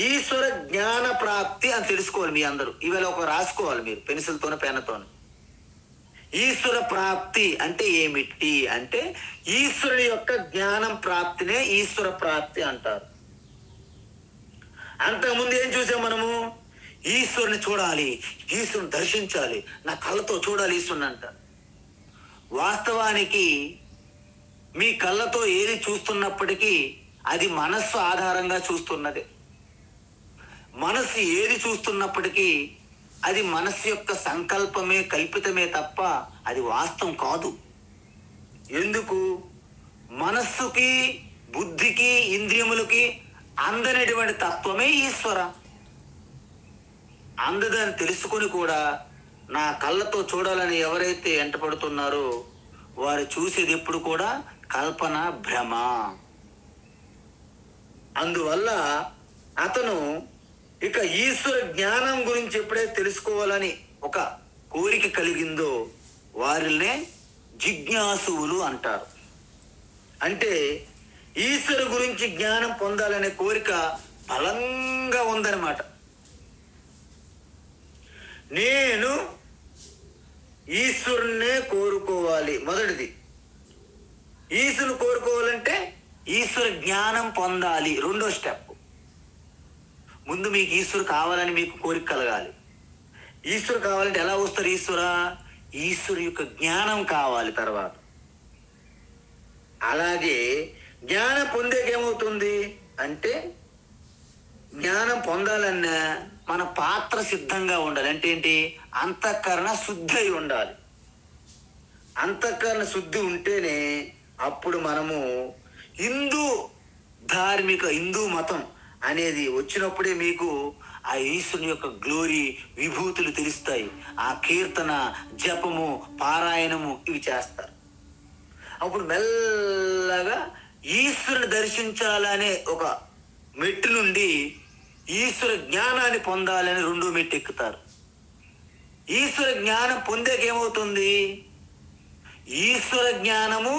ఈశ్వర జ్ఞాన ప్రాప్తి అని తెలుసుకోవాలి. మీ అందరూ ఇవాళ ఒక రాసుకోవాలి మీరు పెన్సిల్తోనో పెన్నుతోనో. ఈశ్వర ప్రాప్తి అంటే ఏమిటి అంటే, ఈశ్వరుని యొక్క జ్ఞానం ప్రాప్తినే ఈశ్వర ప్రాప్తి అంటారు. అంతకుముందు ఏం చూసాం మనము? ఈశ్వరుని చూడాలి, ఈశ్వరుని దర్శించాలి, నా కళ్ళతో చూడాలి ఈశ్వరుని అంటారు. వాస్తవానికి మీ కళ్ళతో ఏది చూస్తున్నప్పటికీ అది మనస్సు ఆధారంగా చూస్తున్నది. మనస్సు ఏది చూస్తున్నప్పటికీ అది మనస్సు యొక్క సంకల్పమే, కల్పితమే తప్ప అది వాస్తవం కాదు. ఎందుకు? మనస్సుకి, బుద్ధికి, ఇంద్రియములకి అందనటువంటి తత్వమే ఈశ్వర. అందదని తెలుసుకొని కూడా నా కళ్ళతో చూడాలని ఎవరైతే ఎంటపడుతున్నారో వారు చూసేది ఎప్పుడు కూడా కల్పన, భ్రమ. అందువల్ల అతను ఇక ఈశ్వర జ్ఞానం గురించి ఎప్పుడైతే తెలుసుకోవాలని ఒక కోరిక కలిగిందో వారినే జిజ్ఞాసువులు అంటారు. అంటే ఈశ్వరు గురించి జ్ఞానం పొందాలనే కోరిక బలంగా ఉందన్నమాట. నేను ఈశ్వరుణ్ణే కోరుకోవాలి. మొదటిది ఈశ్వరుని కోరుకోవాలంటే ఈశ్వర జ్ఞానం పొందాలి. 2వ స్టెప్. ముందు మీకు ఈశ్వరు కావాలని మీకు కోరిక కలగాలి. ఈశ్వరు కావాలంటే ఎలా వస్తారు? ఈశ్వరు యొక్క జ్ఞానం కావాలి తర్వాత. అలాగే జ్ఞానం పొందేకేమవుతుంది అంటే, జ్ఞానం పొందాలన్నా మన పాత్ర సిద్ధంగా ఉండాలి. అంటే ఏంటి? అంతఃకరణ శుద్ధి అయి ఉండాలి. అంతఃకరణ శుద్ధి ఉంటేనే అప్పుడు మనము హిందూ మతం అనేది వచ్చినప్పుడే మీకు ఆ ఈశ్వరుని యొక్క గ్లోరీ, విభూతులు తెలుస్తాయి. ఆ కీర్తన, జపము, పారాయణము ఇవి చేస్తారు. అప్పుడు మెల్లగా ఈశ్వరుని దర్శించాలనే ఒక మెట్టు నుండి ఈశ్వర జ్ఞానాన్ని పొందాలని 2వ మెట్టు ఎక్కుతారు. ఈశ్వర జ్ఞానం పొందేకేమవుతుంది? ఈశ్వర జ్ఞానము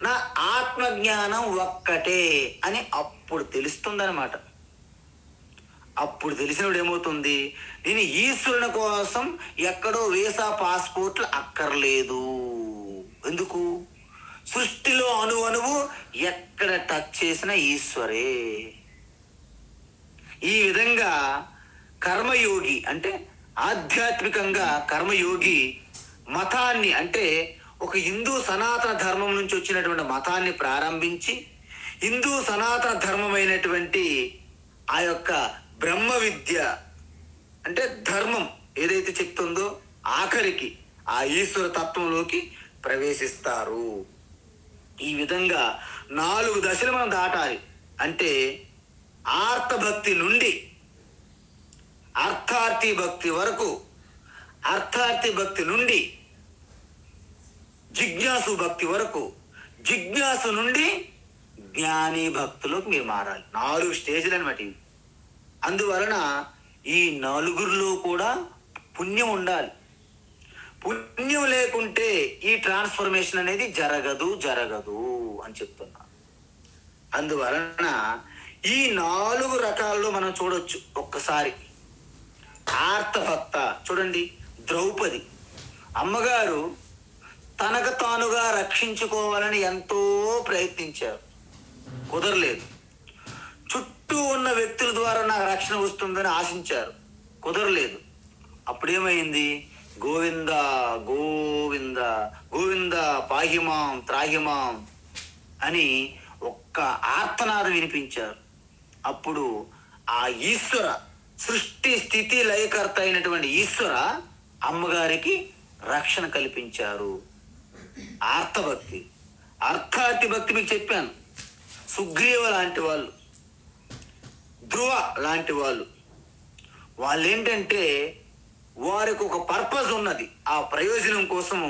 నా ఆత్మ జ్ఞానం ఒక్కటే అని అప్పుడు తెలుస్తుందన్నమాట. అప్పుడు తెలిసినప్పుడు ఏమవుతుంది, నేను ఈశ్వరుని కోసం ఎక్కడో వీసా పాస్పోర్ట్లు అక్కర్లేదు. ఎందుకు? సృష్టిలో అణువు ఎక్కడ టచ్ చేసినా ఈశ్వరే. ఈ విధంగా కర్మయోగి అంటే ఆధ్యాత్మికంగా కర్మయోగి మతాన్ని అంటే ఒక హిందూ సనాతన ధర్మం నుంచి వచ్చినటువంటి మతాన్ని ప్రారంభించి హిందూ సనాతన ధర్మమైనటువంటి ఆ యొక్క బ్రహ్మ విద్య అంటే ధర్మం ఏదైతే చెప్తుందో ఆఖరికి ఆ ఈశ్వర తత్వంలోకి ప్రవేశిస్తారు. ఈ విధంగా 4 దశలు మనం దాటాలి. అంటే ఆర్తభక్తి నుండి అర్థార్థి భక్తి వరకు, అర్థార్థి భక్తి నుండి జిజ్ఞాసు భక్తి వరకు, జిజ్ఞాసు నుండి జ్ఞాని భక్తులకు మీరు మారాలి. 4 స్టేజ్లు అనమాట ఇవి. అందువలన ఈ 4లో కూడా పుణ్యం ఉండాలి. పుణ్యం లేకుంటే ఈ ట్రాన్స్ఫర్మేషన్ అనేది జరగదు అని చెప్తున్నా. అందువలన ఈ 4 రకాల్లో మనం చూడొచ్చు. ఒక్కసారి ఆర్తభక్త చూడండి. ద్రౌపది అమ్మగారు తనకు తానుగా రక్షించుకోవాలని ఎంతో ప్రయత్నించారు, కుదరలేదు. చుట్టూ ఉన్న వ్యక్తుల ద్వారా నాకు రక్షణ వస్తుందని ఆశించారు, కుదరలేదు. అప్పుడేమైంది? గోవింద గోవింద గోవింద పాహిమాం త్రాహిమాం అని ఒక్క ఆర్తనాదం వినిపించారు. అప్పుడు ఆ ఈశ్వర సృష్టి స్థితి లయకర్త అయినటువంటి ఈశ్వర అమ్మగారికి రక్షణ కల్పించారు. ఆర్తభక్తి. అర్థార్థి భక్తి మీకు చెప్పాను. సుగ్రీవ లాంటి వాళ్ళు, ధ్రువ లాంటి వాళ్ళు ఏంటంటే వారికి ఒక పర్పస్ ఉన్నది, ఆ ప్రయోజనం కోసము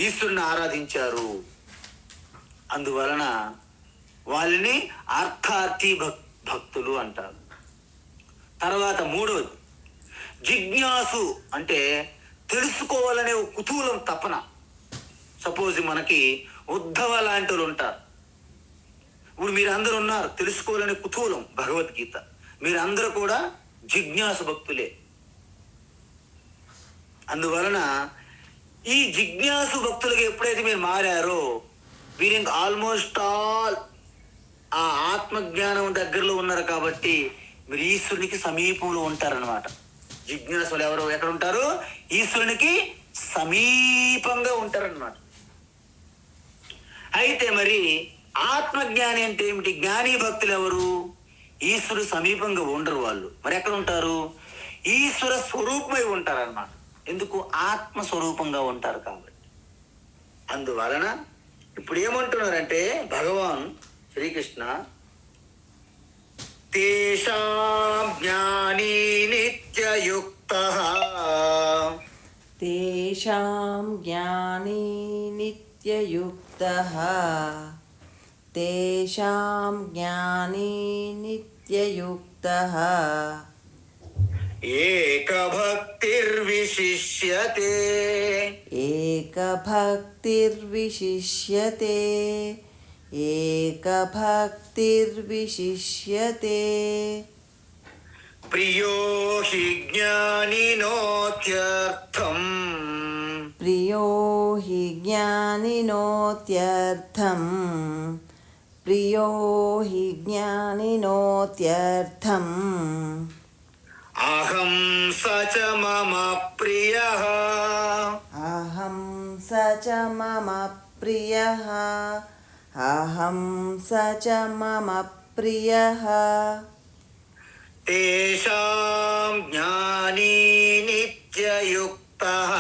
ఈశ్వరుని ఆరాధించారు. అందువలన వాళ్ళని అర్థార్థి భక్తులు అంటారు. తర్వాత 3వది జిజ్ఞాసు అంటే తెలుసుకోవాలనే ఒక కుతూహలం, తపన. సపోజ్ మనకి ఉద్ధవ లాంటి వాళ్ళు ఉంటారు. ఇప్పుడు మీరందరూ ఉన్నారు, తెలుసుకోవాలనే కుతూహలం, భగవద్గీత. మీరందరూ కూడా జిజ్ఞాసు భక్తులే. అందువలన ఈ జిజ్ఞాసు భక్తులుగా ఎప్పుడైతే మీరు మారారో మీరు ఇంకా ఆల్మోస్ట్ ఆల్ ఆ ఆత్మజ్ఞానం దగ్గరలో ఉన్నారు. కాబట్టి మీరు ఈశ్వరునికి సమీపంలో ఉంటారనమాట. జిజ్ఞాసులు ఎవరు ఎక్కడ ఉంటారు? ఈశ్వరునికి సమీపంగా ఉంటారనమాట. అయితే మరి ఆత్మజ్ఞాని అంటే ఏమిటి? జ్ఞాని భక్తులు ఎవరు? ఈశ్వరు సమీపంగా ఉండరు. వాళ్ళు మరి ఎక్కడ ఉంటారు? ఈశ్వర స్వరూపమై ఉంటారన్నమాట. ఎందుకు? ఆత్మస్వరూపంగా ఉంటారు కాబట్టి. అందువలన ఇప్పుడు ఏమంటున్నారంటే భగవాన్ శ్రీకృష్ణ, తేషాం జ్ఞానీ నిత్యయుక్తః, తేషాం జ్ఞానీ నిత్యయుక్తః, తేషాం జ్ఞానీ నిత్యయుక్తః, ఏకభక్తిర్విశిష్యతే, ఏకభక్తిర్విశిష్యతే, ఏకభక్తిర్విశిష్యతే, ప్రియో హి జ్ఞానినోత్యర్థం, ప్రియో హి జ్ఞానినోత్యర్థం, ప్రియో హి జ్ఞానినోత్యర్థం, అహం స చ మమ ప్రియః, అహం స చ మమ ప్రియః, అహం స చ మమ ప్రియః, తేషాం జ్ఞానీ నిత్యయుక్తః,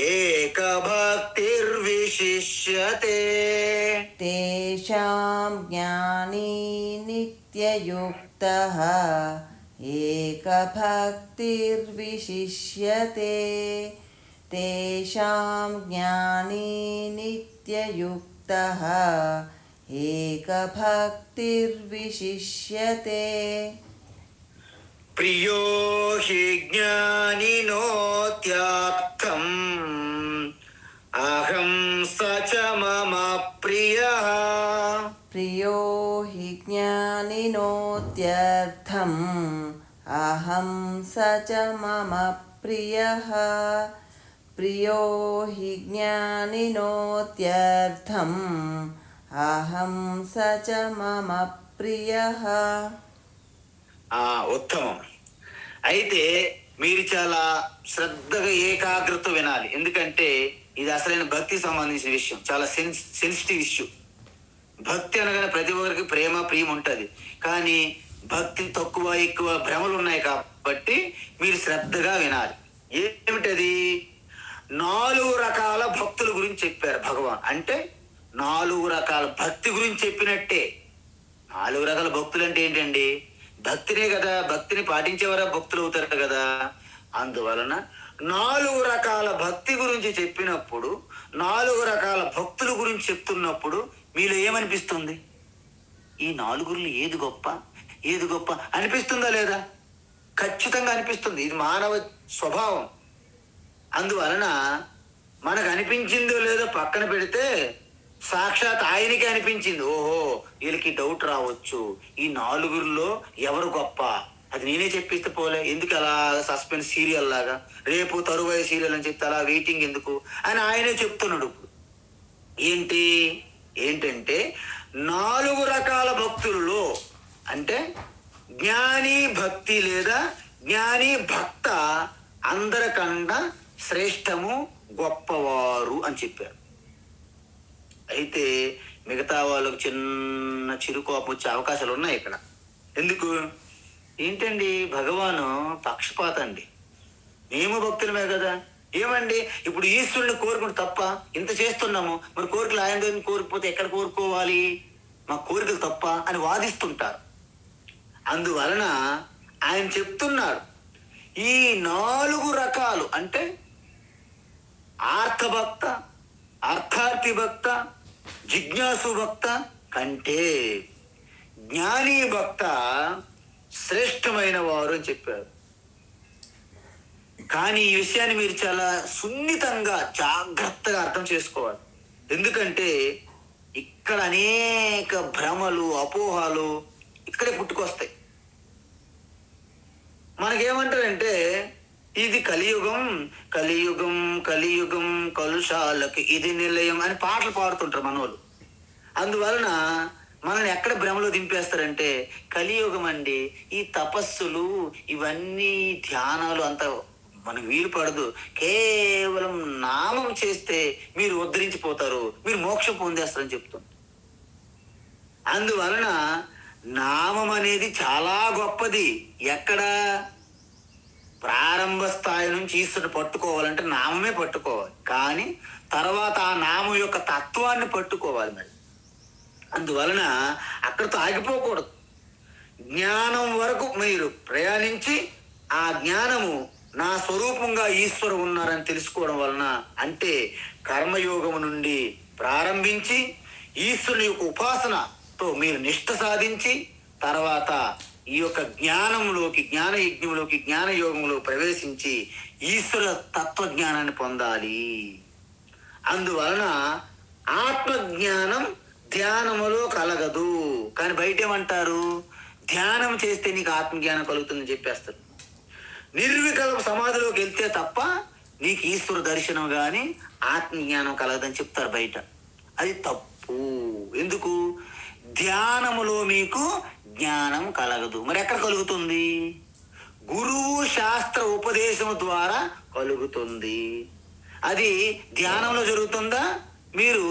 ఏకభక్తిర్విశిష్యతే, తేషాం జ్ఞానీ నిత్యయుక్తః, ఏకభక్తిర్విశిష్యతే, తేషాం జ్ఞానీ నిత్యయుక్తః, ఏకభక్తిర్విశిష్యతే, ప్రియో హి జ్ఞానినోత్యర్థం, అహం స చ మమ ప్రియః, ప్రియో హి జ్ఞానినోత్యర్థం, అహం స చ మమ ప్రియః ప్రియో హి జ్ఞానినోత్యర్థం అహం స చ మమ ప్రియః. ఉత్తమం. అయితే మీరు చాలా శ్రద్ధగా ఏకాగ్రత వినాలి, ఎందుకంటే ఇది అసలైన భక్తికి సంబంధించిన విషయం, చాలా సెన్సిటివ్ ఇష్యూ. భక్తి అనగానే ప్రతి ఒక్కరికి ప్రియం ఉంటుంది, కానీ భక్తి తక్కువ ఎక్కువ భ్రమలు ఉన్నాయి కాబట్టి మీరు శ్రద్ధగా వినాలి. ఏమిటది? 4 రకాల భక్తుల గురించి చెప్పారు భగవాన్. అంటే 4 రకాల భక్తి గురించి చెప్పినట్టే. 4 రకాల భక్తులు అంటే ఏంటండి? భక్తినే కదా, భక్తిని పాటించేవారా భక్తులు అవుతారు కదా. అందువలన 4 రకాల భక్తి గురించి చెప్పినప్పుడు, 4 రకాల భక్తుల గురించి చెప్తున్నప్పుడు మీలో ఏమనిపిస్తుంది? ఈ 4 ఏది గొప్ప, ఏది గొప్ప అనిపిస్తుందా లేదా? ఖచ్చితంగా అనిపిస్తుంది. ఇది మానవ స్వభావం. అందువలన మనకు అనిపించిందో లేదో పక్కన పెడితే సాక్షాత్ ఆయనకి అనిపించింది, ఓహో వీళ్ళకి డౌట్ రావచ్చు, ఈ 4 ఎవరు గొప్ప, అది నేనే చెప్పిస్తే పోలే, ఎందుకు అలా సస్పెన్స్ సీరియల్ లాగా, రేపు తరువాయి సీరియల్ అని చెప్తే అలా వెయిటింగ్ ఎందుకు అని ఆయనే చెప్తున్నాడు. ఏంటంటే 4 రకాల భక్తులలో అంటే జ్ఞాని భక్తి లేదా జ్ఞాని భక్త అందరికన్నా శ్రేష్టము, గొప్పవారు అని చెప్పారు. అయితే మిగతా వాళ్ళకు చిన్న చిరుకోపం వచ్చే అవకాశాలు ఉన్నాయి ఇక్కడ. ఎందుకు? ఏంటండి, భగవాను పక్షపాత అండి, మేము భక్తులమే కదా. ఏమండి ఇప్పుడు ఈశ్వరుని కోరుకుంటే తప్ప, ఇంత చేస్తున్నాము, మరి కోరికలు ఆయన కోరికపోతే ఎక్కడ కోరుకోవాలి, మా కోరికలు తప్ప అని వాదిస్తుంటారు. అందువలన ఆయన చెప్తున్నాడు, ఈ 4 రకాలు అంటే ఆర్తభక్త, అర్థార్థి భక్త, జిజ్ఞాసు భక్త కంటే జ్ఞాని భక్త శ్రేష్టమైన వారు అని చెప్పారు. కానీ ఈ విషయాన్ని మీరు చాలా సున్నితంగా జాగ్రత్తగా అర్థం చేసుకోవాలి. ఎందుకంటే ఇక్కడ అనేక భ్రమలు, అపోహాలు ఇక్కడే పుట్టుకొస్తాయి. మనకేమంటారంటే ఇది కలియుగం, కలియుగం కలియుగం కలుషాలకి ఇది నిలయం అని పాటలు పాడుతుంటారు మనోళ్ళు. అందువలన మనల్ని ఎక్కడ భ్రమలో దింపేస్తారంటే, కలియుగం అండి, ఈ తపస్సులు ఇవన్నీ ధ్యానాలు అంత మనకు వీలు పడదు, కేవలం నామం చేస్తే మీరు ఉద్ధరించిపోతారు, మీరు మోక్షం పొందేస్తారని చెప్తుంది. అందువలన నామం అనేది చాలా గొప్పది. ఎక్కడ? ప్రారంభ స్థాయి నుంచి ఈశ్వరుని పట్టుకోవాలంటే నామమే పట్టుకోవాలి, కానీ తర్వాత ఆ నామం యొక్క తత్వాన్ని పట్టుకోవాలి. మరి అందువలన అక్కడితో ఆగిపోకూడదు. జ్ఞానం వరకు మీరు ప్రయాణించి ఆ జ్ఞానము నా స్వరూపంగా ఈశ్వరు ఉన్నారని తెలుసుకోవడం వలన, అంటే కర్మయోగము నుండి ప్రారంభించి ఈశ్వరుని యొక్క ఉపాసనతో మీరు నిష్ఠ సాధించి తర్వాత ఈ యొక్క జ్ఞానంలోకి, జ్ఞాన యజ్ఞంలోకి, జ్ఞాన యోగంలో ప్రవేశించి ఈశ్వర తత్వజ్ఞానాన్ని పొందాలి. అందువలన ఆత్మజ్ఞానం ధ్యానములో కలగదు. కానీ బయట ఏమంటారు? ధ్యానం చేస్తే నీకు ఆత్మజ్ఞానం కలుగుతుందని చెప్పేస్తారు. నిర్వికల్ప సమాధిలోకి వెళ్తే తప్ప నీకు ఈశ్వర దర్శనం కానీ ఆత్మజ్ఞానం కలగదని చెప్తారు బయట. అది తప్పు. ఎందుకు? ధ్యానములో మీకు జ్ఞానం కలగదు. మరి ఎక్కడ కలుగుతుంది? గురువు శాస్త్ర ఉపదేశం ద్వారా కలుగుతుంది. అది ధ్యానంలో జరుగుతుందా? మీరు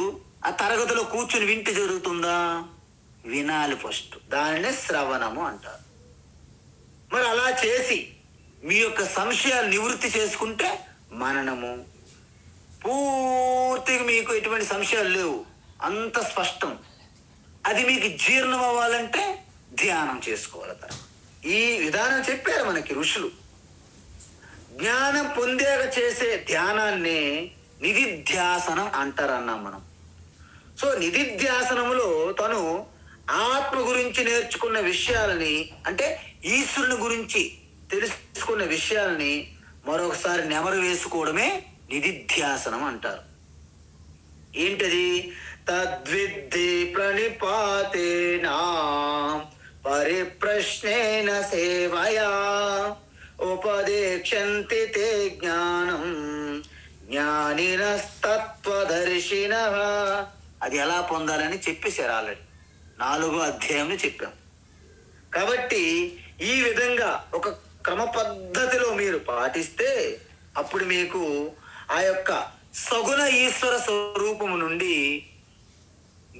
ఆ తరగతిలో కూర్చుని వింటే జరుగుతుందా? వినాలి ఫస్ట్. దానినే శ్రవణము అంటారు. మరి అలా చేసి మీ యొక్క సంశయాలు నివృత్తి చేసుకుంటే మననము. పూర్తిగా మీకు ఎటువంటి సంశయాలు లేవు, అంత స్పష్టం. అది మీకు జీర్ణం అవ్వాలంటే ధ్యానం చేసుకోవాలి. ఈ విధానం చెప్పారు మనకి ఋషులు. జ్ఞానం పొందాక చేసే ధ్యానాన్ని నిధిధ్యాసనం అంటారన్నాం మనం. సో నిధిధ్యాసనములో తను ఆత్మ గురించి నేర్చుకున్న విషయాలని, అంటే ఈశ్వరుని గురించి తెలుసుకున్న విషయాలని మరొకసారి నెమరు వేసుకోవడమే నిధిధ్యాసనం అంటారు. ఏంటది? తద్విద్ధి ప్రణిపాతేనా పరిప్రశ్నేన సేవయా ఉపదేక్షంతి తే జ్ఞానం జ్ఞానినస్తత్వదర్శినః. అది ఎలా పొందాలని చెప్పేశారు ఆల్రెడీ, 4వ అధ్యాయంలో చెప్పాం. కాబట్టి ఈ విధంగా ఒక క్రమ పద్ధతిలో మీరు పాటిస్తే అప్పుడు మీకు ఆ యొక్క సగుణ ఈశ్వర స్వరూపము నుండి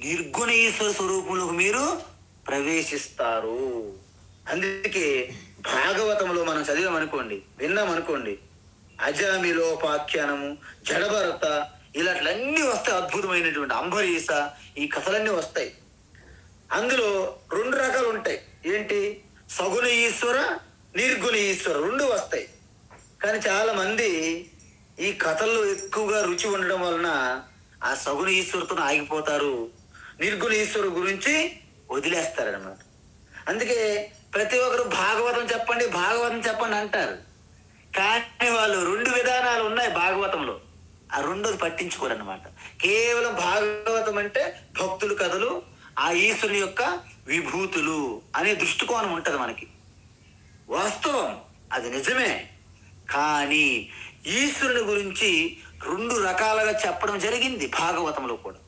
నిర్గుణ ఈశ్వర స్వరూపంలోకి మీరు ప్రవేశిస్తారు. అందుకే భాగవతంలో మనం చదివామనుకోండి, విన్నామనుకోండి, అజామిలోపాఖ్యానము, జడభరత, ఇలాంటివన్నీ వస్తాయి. అద్భుతమైనటువంటి అంబరీష, ఈ కథలన్నీ వస్తాయి. అందులో 2 రకాలు ఉంటాయి. ఏంటి? సగుణ ఈశ్వర, నిర్గుణ ఈశ్వర 2 వస్తాయి. కానీ చాలా మంది ఈ కథల్లో ఎక్కువగా రుచి ఉండడం వలన ఆ సగుణ ఈశ్వరుతో ఆగిపోతారు, నిర్గుణ ఈశ్వరు గురించి వదిలేస్తారనమాట. అందుకే ప్రతి ఒక్కరు భాగవతం చెప్పండి, భాగవతం చెప్పండి అంటారు. కానీ వాళ్ళు 2 విధానాలు ఉన్నాయి భాగవతంలో, ఆ 2ది పట్టించుకోరు అనమాట. కేవలం భాగవతం అంటే భక్తుల కథలు, ఆ ఈశ్వరుని యొక్క విభూతులు అనే దృష్టికోణం ఉంటుంది మనకి. వాస్తవం అది నిజమే. కానీ ఈశ్వరుని గురించి 2 రకాలుగా చెప్పడం జరిగింది భాగవతంలో కూడా.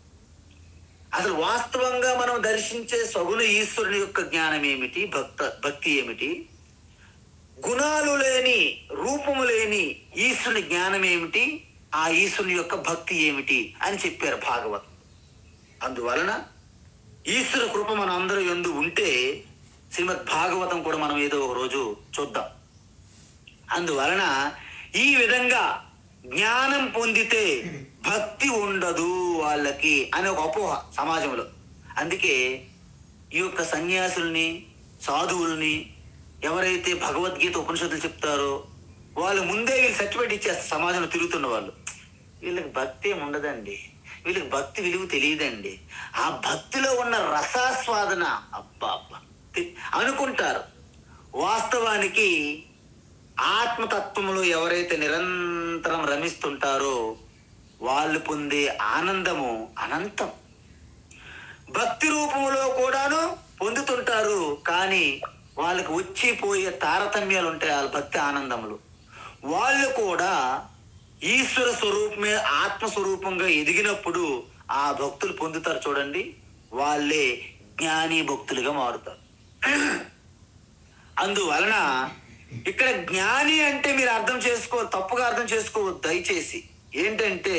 అసలు వాస్తవంగా మనం దర్శించే సగుణ ఈశ్వరుని యొక్క జ్ఞానం ఏమిటి, భక్తి ఏమిటి, గుణాలు లేని, రూపము లేని ఈశ్వరుని జ్ఞానం ఏమిటి, ఆ ఈశ్వరుని యొక్క భక్తి ఏమిటి అని చెప్పారు భాగవతం. అందువలన ఈశ్వర కృప మన అందరూ యందు ఉంటే శ్రీమద్ భాగవతం కూడా మనం ఏదో ఒక రోజు చూద్దాం. అందువలన ఈ విధంగా జ్ఞానం పొందితే భక్తి ఉండదు వాళ్ళకి అని ఒక అపోహ సమాజంలో. అందుకే ఈ యొక్క సన్యాసుల్ని, సాధువుల్ని, ఎవరైతే భగవద్గీత ఉపనిషత్తులు చెప్తారో వాళ్ళు ముందే వీళ్ళు సర్టిఫికేట్ ఇచ్చేస్తారు సమాజంలో తిరుగుతున్న వాళ్ళు. వీళ్ళకి భక్తి ఏమి ఉండదండి, వీళ్ళకి భక్తి విలువ తెలియదండి, ఆ భక్తిలో ఉన్న రసాస్వాదన అబ్బా అబ్బా అనుకుంటారు. వాస్తవానికి ఆత్మతత్వంలో ఎవరైతే నిరంతరం రమిస్తుంటారో వాళ్ళు పొందే ఆనందము అనంతం. భక్తి రూపంలో కూడాను పొందుతుంటారు, కానీ వాళ్ళకి వచ్చిపోయే తారతమ్యాలు ఉంటాయి వాళ్ళ భక్తి ఆనందములు. వాళ్ళు కూడా ఈశ్వర స్వరూపమే ఆత్మస్వరూపంగా ఎదిగినప్పుడు ఆ భక్తులు పొందుతారు చూడండి, వాళ్ళే జ్ఞాని భక్తులుగా మారుతారు. అందువలన ఇక్కడ జ్ఞాని అంటే మీరు తప్పుగా అర్థం చేసుకోవద్దు దయచేసి. ఏంటంటే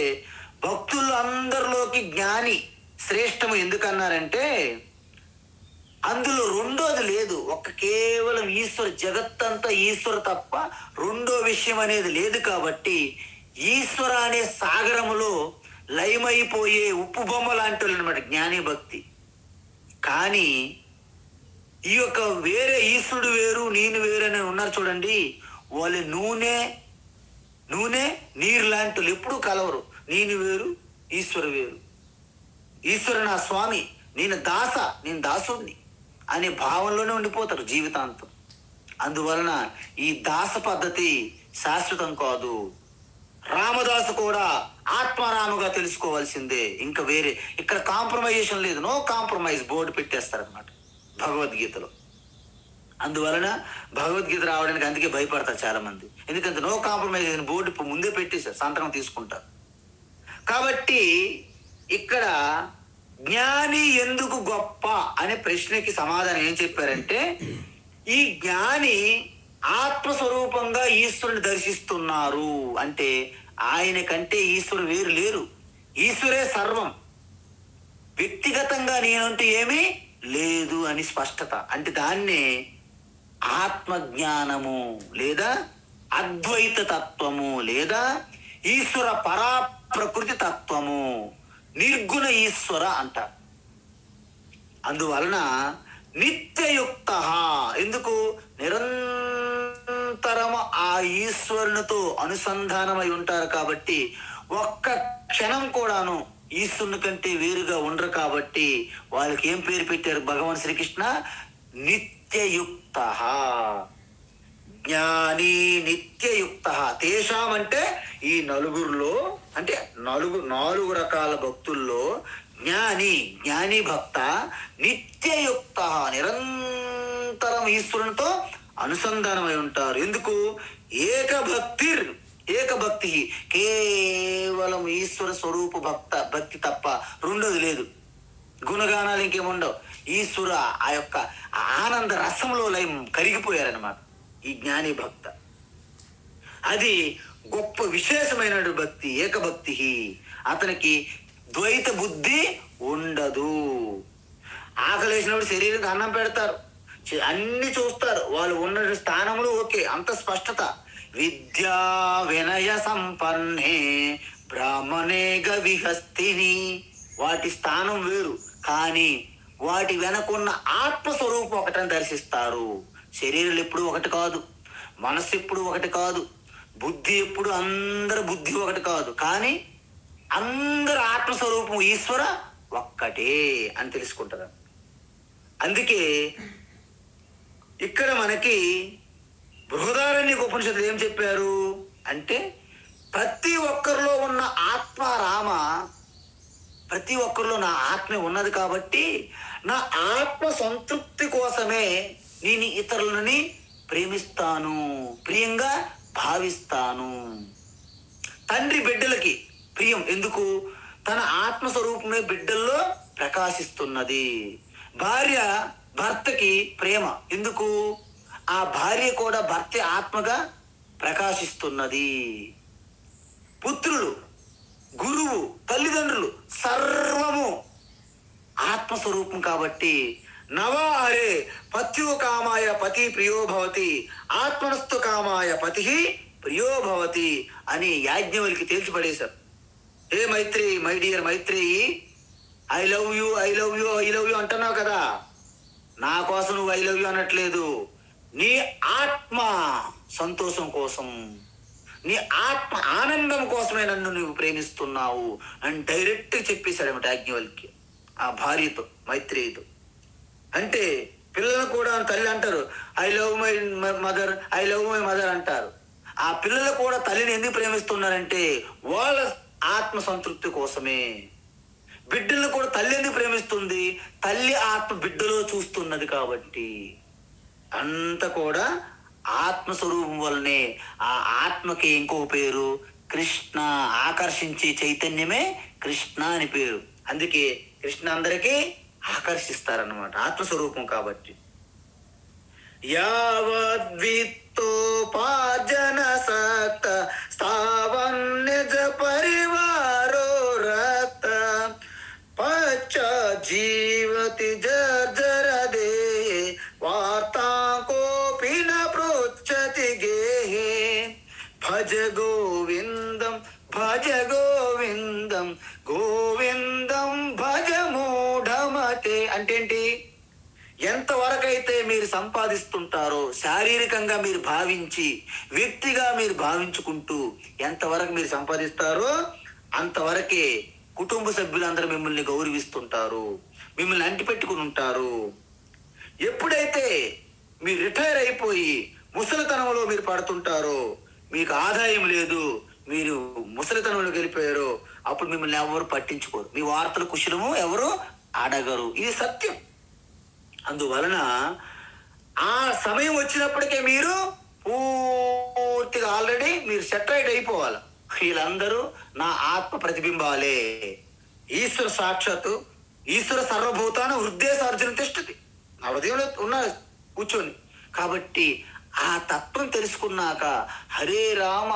భక్తులు అందరిలోకి జ్ఞాని శ్రేష్టము ఎందుకన్నారంటే అందులో 2వది లేదు. కేవలం ఈశ్వర, జగత్తంతా ఈశ్వర తప్ప 2వ విషయం అనేది లేదు. కాబట్టి ఈశ్వర అనే సాగరములో లయమైపోయే ఉప్పు బొమ్మ లాంటి వాళ్ళు అనమాట జ్ఞాని భక్తి. కానీ ఈ యొక్క వేరే ఈశ్వరుడు వేరు, నేను వేరు అని ఉన్నారు చూడండి, వాళ్ళు నూనె నీరు లాంటి వాళ్ళు ఎప్పుడూ కలవరు. నేను వేరు, ఈశ్వర వేరు. ఈశ్వర నా స్వామి, నేను దాసుడిని అనే భావంలోనే ఉండిపోతారు జీవితాంతం. అందువలన ఈ దాస పద్ధతి శాశ్వతం కాదు. రామదాసు కూడా ఆత్మారాముగా తెలుసుకోవాల్సిందే. ఇంకా వేరే ఇక్కడ కాంప్రమైజేషన్ లేదు, నో కాంప్రమైజ్ బోర్డు పెట్టేస్తారనమాట భగవద్గీతలో. అందువలన భగవద్గీత రావడానికి అందుకే భయపడతారు చాలా మంది. ఎందుకంటే నో కాంప్రమైజ్ బోర్డు ఇప్పుడు ముందే పెట్టేశారు, సంతకం తీసుకుంటారు. కాబట్టి ఇక్కడ జ్ఞాని ఎందుకు గొప్ప అనే ప్రశ్నకి సమాధానం ఏం చెప్పారంటే, ఈ జ్ఞాని ఆత్మస్వరూపంగా ఈశ్వరుని దర్శిస్తున్నారు అంటే ఆయన కంటే ఈశ్వరు వేరు లేరు, ఈశ్వరే సర్వం, వ్యక్తిగతంగా నేనంటూ ఏమీ లేదు అని స్పష్టత. అంటే దాన్నే ఆత్మజ్ఞానము లేదా అద్వైత తత్వము లేదా ఈశ్వర పరా ప్రకృతి తత్వము, నిర్గుణ ఈశ్వర అంటారు. అందువలన నిత్యయుక్త, ఎందుకు నిరంతరము ఆ ఈశ్వరునితో అనుసంధానమై ఉంటారు కాబట్టి ఒక్క క్షణం కూడాను ఈశ్వరుని కంటే వేరుగా ఉండరు. కాబట్టి వాళ్ళకి ఏం పేరు పెట్టారు భగవాన్ శ్రీకృష్ణ? నిత్యయుక్త. జ్ఞాని నిత్యయుక్త. తేషాం అంటే ఈ నలుగురులో, అంటే నాలుగు రకాల భక్తుల్లో జ్ఞాని భక్త నిత్యయుక్త, నిరంతరం ఈశ్వరునితో అనుసంధానమై ఉంటారు. ఎందుకు? ఏకభక్తి, కేవలం ఈశ్వర స్వరూప భక్తి తప్ప రెండోది లేదు. గుణగానాలు ఇంకేముండవు. ఈశ్వర ఆ యొక్క ఆనంద రసంలో లయం కరిగిపోయారనమాట ఈ జ్ఞాని భక్త. అది గొప్ప విశేషమైన భక్తి, ఏకభక్తి. అతనికి ద్వైత బుద్ధి ఉండదు. ఆకలేసినప్పుడు శరీరానికి అన్నం పెడతారు, అన్ని చూస్తారు, వాళ్ళు ఉన్న స్థానంలో ఓకే, అంత స్పష్టత. విద్యా వినయ సంపన్నే బ్రాహ్మణే గవిహస్తిని, వాటి స్థానం వేరు, కానీ వాటి వెనకున్న ఆత్మస్వరూపం ఒకటని దర్శిస్తారు. శరీరాలు ఎప్పుడు ఒకటి కాదు, మనస్సు ఎప్పుడు ఒకటి కాదు, బుద్ధి ఎప్పుడు అందరి బుద్ధి ఒకటి కాదు, కానీ అందరు ఆత్మస్వరూపం ఈశ్వర ఒక్కటే అని తెలుసుకుంటారు. అందుకే ఇక్కడ మనకి బృహదారణ్యక ఉపనిషత్తులు ఏం చెప్పారు అంటే, ప్రతి ఒక్కరిలో ఉన్న ఆత్మ రామ, ప్రతి ఒక్కరిలో నా ఆత్మ ఉన్నది కాబట్టి నా ఆత్మ సంతృప్తి కోసమే నేను ఇతరులని ప్రేమిస్తాను, ప్రియంగా భావిస్తాను. తండ్రి బిడ్డలకి ప్రియం ఎందుకు? తన ఆత్మస్వరూపమే బిడ్డల్లో ప్రకాశిస్తున్నది. భార్య భర్తకి ప్రేమ ఎందుకు? ఆ భార్య కూడా భర్త ఆత్మగా ప్రకాశిస్తున్నది. పుత్రులు, గురువు, తల్లిదండ్రులు సర్వము ఆత్మస్వరూపం కాబట్టి నవారే పత్యో కామాయ పతి ప్రియో భవతి, ఆత్మనస్తు కామాయ పతి ప్రియో భవతి అని యాజ్ఞవల్కి తేల్చిపడేశారు. ఏ Maitri, my dear Maitreyi, I love you, I love you, I love you అంటున్నావు కదా, నా కోసం నువ్వు ఐ లవ్ యూ అనట్లేదు, నీ ఆత్మ సంతోషం కోసం, నీ ఆత్మ ఆనందం కోసమే నన్ను నువ్వు ప్రేమిస్తున్నావు అని డైరెక్ట్ చెప్పేశాడేమిట యాజ్ఞవల్కి ఆ భార్యతో, మైత్రేయితో. అంటే పిల్లలు కూడా తల్లి అంటారు I love my mother, I love my mother అంటారు. ఆ పిల్లలు కూడా తల్లిని ఎందుకు ప్రేమిస్తున్నారంటే వాళ్ళ ఆత్మ సంతృప్తి కోసమే. బిడ్డలను కూడా తల్లి ఎందుకు ప్రేమిస్తుంది? తల్లి ఆత్మ బిడ్డలో చూస్తున్నది కాబట్టి. అంత కూడా ఆత్మస్వరూపం వల్లనే. ఆ ఆత్మకి ఇంకో పేరు కృష్ణ, ఆకర్షించే చైతన్యమే కృష్ణ అని పేరు. అందుకే కృష్ణ అందరికీ ఆకర్షిస్తారన్నమాట, ఆత్మస్వరూపం కాబట్టి. యావద్విత్తోపార్జన సక్త స్థావన్నిజ పరివారో రక్త పచ్చ జీవతి జర్జరదే వార్తాకోపి న పృచ్చతి గేహే భజ గోవిందం భజ గోవిందం గోవిందం భజ మూఢమతే. అంటే ఎంతవరకైతే మీరు సంపాదిస్తుంటారో, శారీరకంగా మీరు భావించి, వ్యక్తిగా మీరు భావించుకుంటూ ఎంతవరకు మీరు సంపాదిస్తారో అంతవరకే కుటుంబ సభ్యులందరూ మిమ్మల్ని గౌరవిస్తుంటారు, మిమ్మల్ని అంటిపెట్టుకుని ఉంటారు. ఎప్పుడైతే మీరు రిటైర్ అయిపోయి ముసలితనంలో మీరు పడుతుంటారో, మీకు ఆదాయం లేదు, మీరు ముసలితనంలోకి వెళ్ళిపోయారో, అప్పుడు మిమ్మల్ని ఎవరు పట్టించుకోరు, మీ వార్తల కుశలము ఎవరు అడగరు. ఇది సత్యం. అందువలన ఆ సమయం వచ్చినప్పటికే మీరు పూర్తిగా ఆల్రెడీ మీరు సెటరైట్ అయిపోవాలి. వీళ్ళందరూ నా ఆత్మ ప్రతిబింబాలే. ఈశ్వర సాక్షాత్తు, ఈశ్వర సర్వభూతాన హృదయ అర్జున తిష్టతి, నా హృదయంలో ఉన్న కూర్చొని. కాబట్టి ఆ తత్వం తెలుసుకున్నాక హరే రామ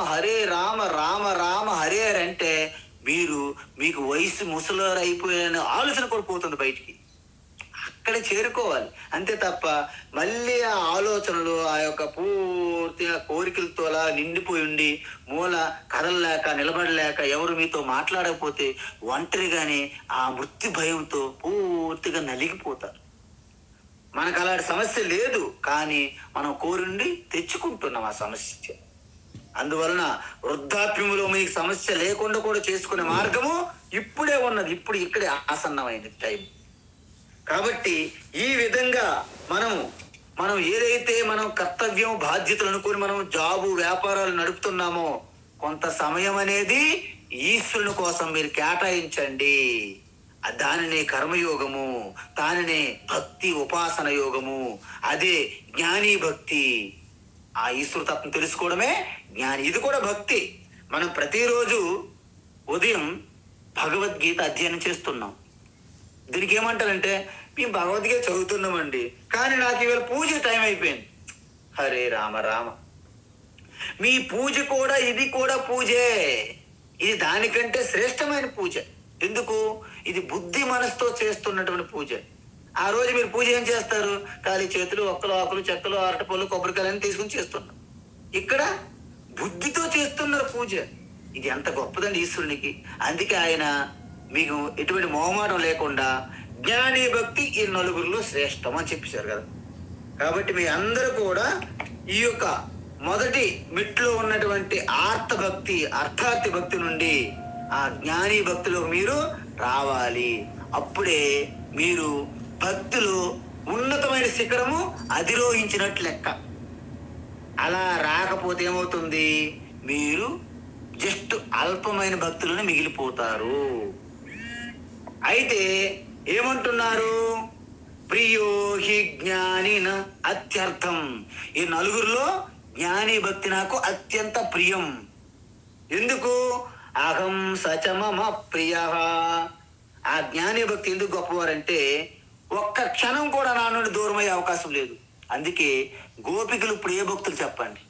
రామ రామ హరే హరి అంటే మీకు వయసు ముసలారు అయిపోయిన ఆలోచన కూడా పోతుంది బయటికి. అక్కడ చేరుకోవాలి అంతే తప్ప మళ్ళీ ఆ ఆలోచనలు ఆ యొక్క పూర్తిగా కోరికలతో అలా నిండిపోయి ఉండి మూల కదలలేక నిలబడలేక ఎవరు మీతో మాట్లాడకపోతే ఒంటరిగానే ఆ మృత్యు భయంతో పూర్తిగా నలిగిపోతారు. మనకు అలాంటి సమస్య లేదు, కానీ మనం కోరుండి తెచ్చుకుంటున్నాం ఆ సమస్య. అందువలన వృద్ధాప్యములో మీకు సమస్య లేకుండా కూడా చేసుకునే మార్గము ఇప్పుడే ఉన్నది, ఇక్కడే ఆసన్నమైనది టైం. కాబట్టి ఈ విధంగా మనం ఏదైతే మనం కర్తవ్యం బాధ్యతలు అనుకుని మనం జాబు వ్యాపారాలు నడుపుతున్నామో, కొంత సమయం అనేది ఈశ్వరుని కోసం మీరు కేటాయించండి. దానినే కర్మయోగము, దానినే భక్తి ఉపాసన యోగము, అదే జ్ఞాని భక్తి. ఆ ఈశ్వరతత్వం తెలుసుకోవడమే జ్ఞాని. ఇది కూడా భక్తి. మనం ప్రతిరోజు ఉదయం భగవద్గీత అధ్యయనం చేస్తున్నాం. దీనికి ఏమంటారంటే, మేము భగవద్గీత చదువుతున్నామండి, కానీ నాకు ఇవాళ పూజ టైం అయిపోయింది. హరే రామ రామ, మీ పూజ కూడా ఇది కూడా పూజే. ఇది దానికంటే శ్రేష్టమైన పూజ. ఎందుకు? ఇది బుద్ధి మనసుతో చేస్తున్నటువంటి పూజ. ఆ రోజు మీరు పూజ ఏం చేస్తారు? ఖాళీ చేతులు, ఒక్కలు, ఆకులు, చెక్కలు, అరటిపళ్ళు, కొబ్బరికాయలని తీసుకుని చేస్తున్నారు. ఇక్కడ బుద్ధితో చేస్తున్నారు పూజ. ఇది ఎంత గొప్పదండి ఈశ్వరునికి. అందుకే ఆయన మీకు ఎటువంటి మొహమాటం లేకుండా జ్ఞాని భక్తి ఈ నలుగురిలో శ్రేష్టం అని చెప్పేశారు కదా. కాబట్టి మీ అందరూ కూడా ఈ యొక్క మొదటి మెట్లో ఉన్నటువంటి ఆర్తభక్తి, అర్థార్థి భక్తి నుండి ఆ జ్ఞాని భక్తిలో మీరు రావాలి. అప్పుడే మీరు భక్తిలో ఉన్నతమైన శిఖరము అధిరోహించినట్లు లెక్క. అలా రాకపోతే ఏమవుతుంది? మీరు జస్ట్ అల్పమైన భక్తులను మిగిలిపోతారు. అయితే ఏమంటున్నారు? ప్రియో హి జ్ఞానిన అత్యర్థం. ఈ నలుగురిలో జ్ఞాని భక్తి నాకు అత్యంత ప్రియం. ఎందుకు? అహం సచ మమ ప్రియ. ఆ జ్ఞాని భక్తి ఎందుకు గొప్పవారంటే, ఒక్క క్షణం కూడా నా నుండి దూరం అయ్యే అవకాశం లేదు. అందుకే గోపికలు ఇప్పుడు ఏ భక్తులు చెప్పండి?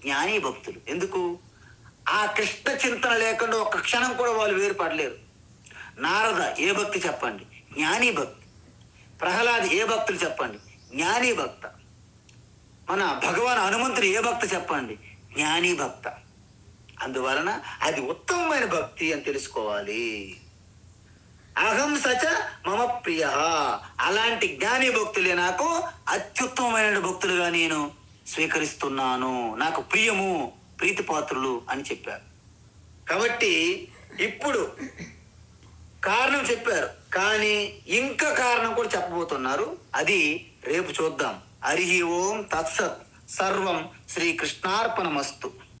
జ్ఞాని భక్తులు. ఎందుకు? ఆ కృష్ణ చింతన లేకుండా ఒక్క క్షణం కూడా వాళ్ళు వేరుపడలేరు. నారద ఏ భక్తి చెప్పండి? జ్ఞాని భక్తి. ప్రహ్లాద్ ఏ భక్తులు చెప్పండి? జ్ఞాని భక్త. మన భగవాన్ హనుమంతుడు ఏ భక్త చెప్పండి? జ్ఞాని భక్త. అందువలన అది ఉత్తమమైన భక్తి అని తెలుసుకోవాలి. అహం సచ మమ ప్రియ. అలాంటి జ్ఞాని భక్తులే నాకు అత్యుత్తమమైన భక్తులుగా నేను స్వీకరిస్తున్నాను, నాకు ప్రియము, ప్రీతిపాత్రులు అని చెప్పారు. కాబట్టి ఇప్పుడు కారణం చెప్పారు, కానీ ఇంకా కారణం కూడా చెప్పబోతున్నారు. అది రేపు చూద్దాం. హరి ఓం తత్సత్. సర్వం శ్రీకృష్ణార్పణమస్తు.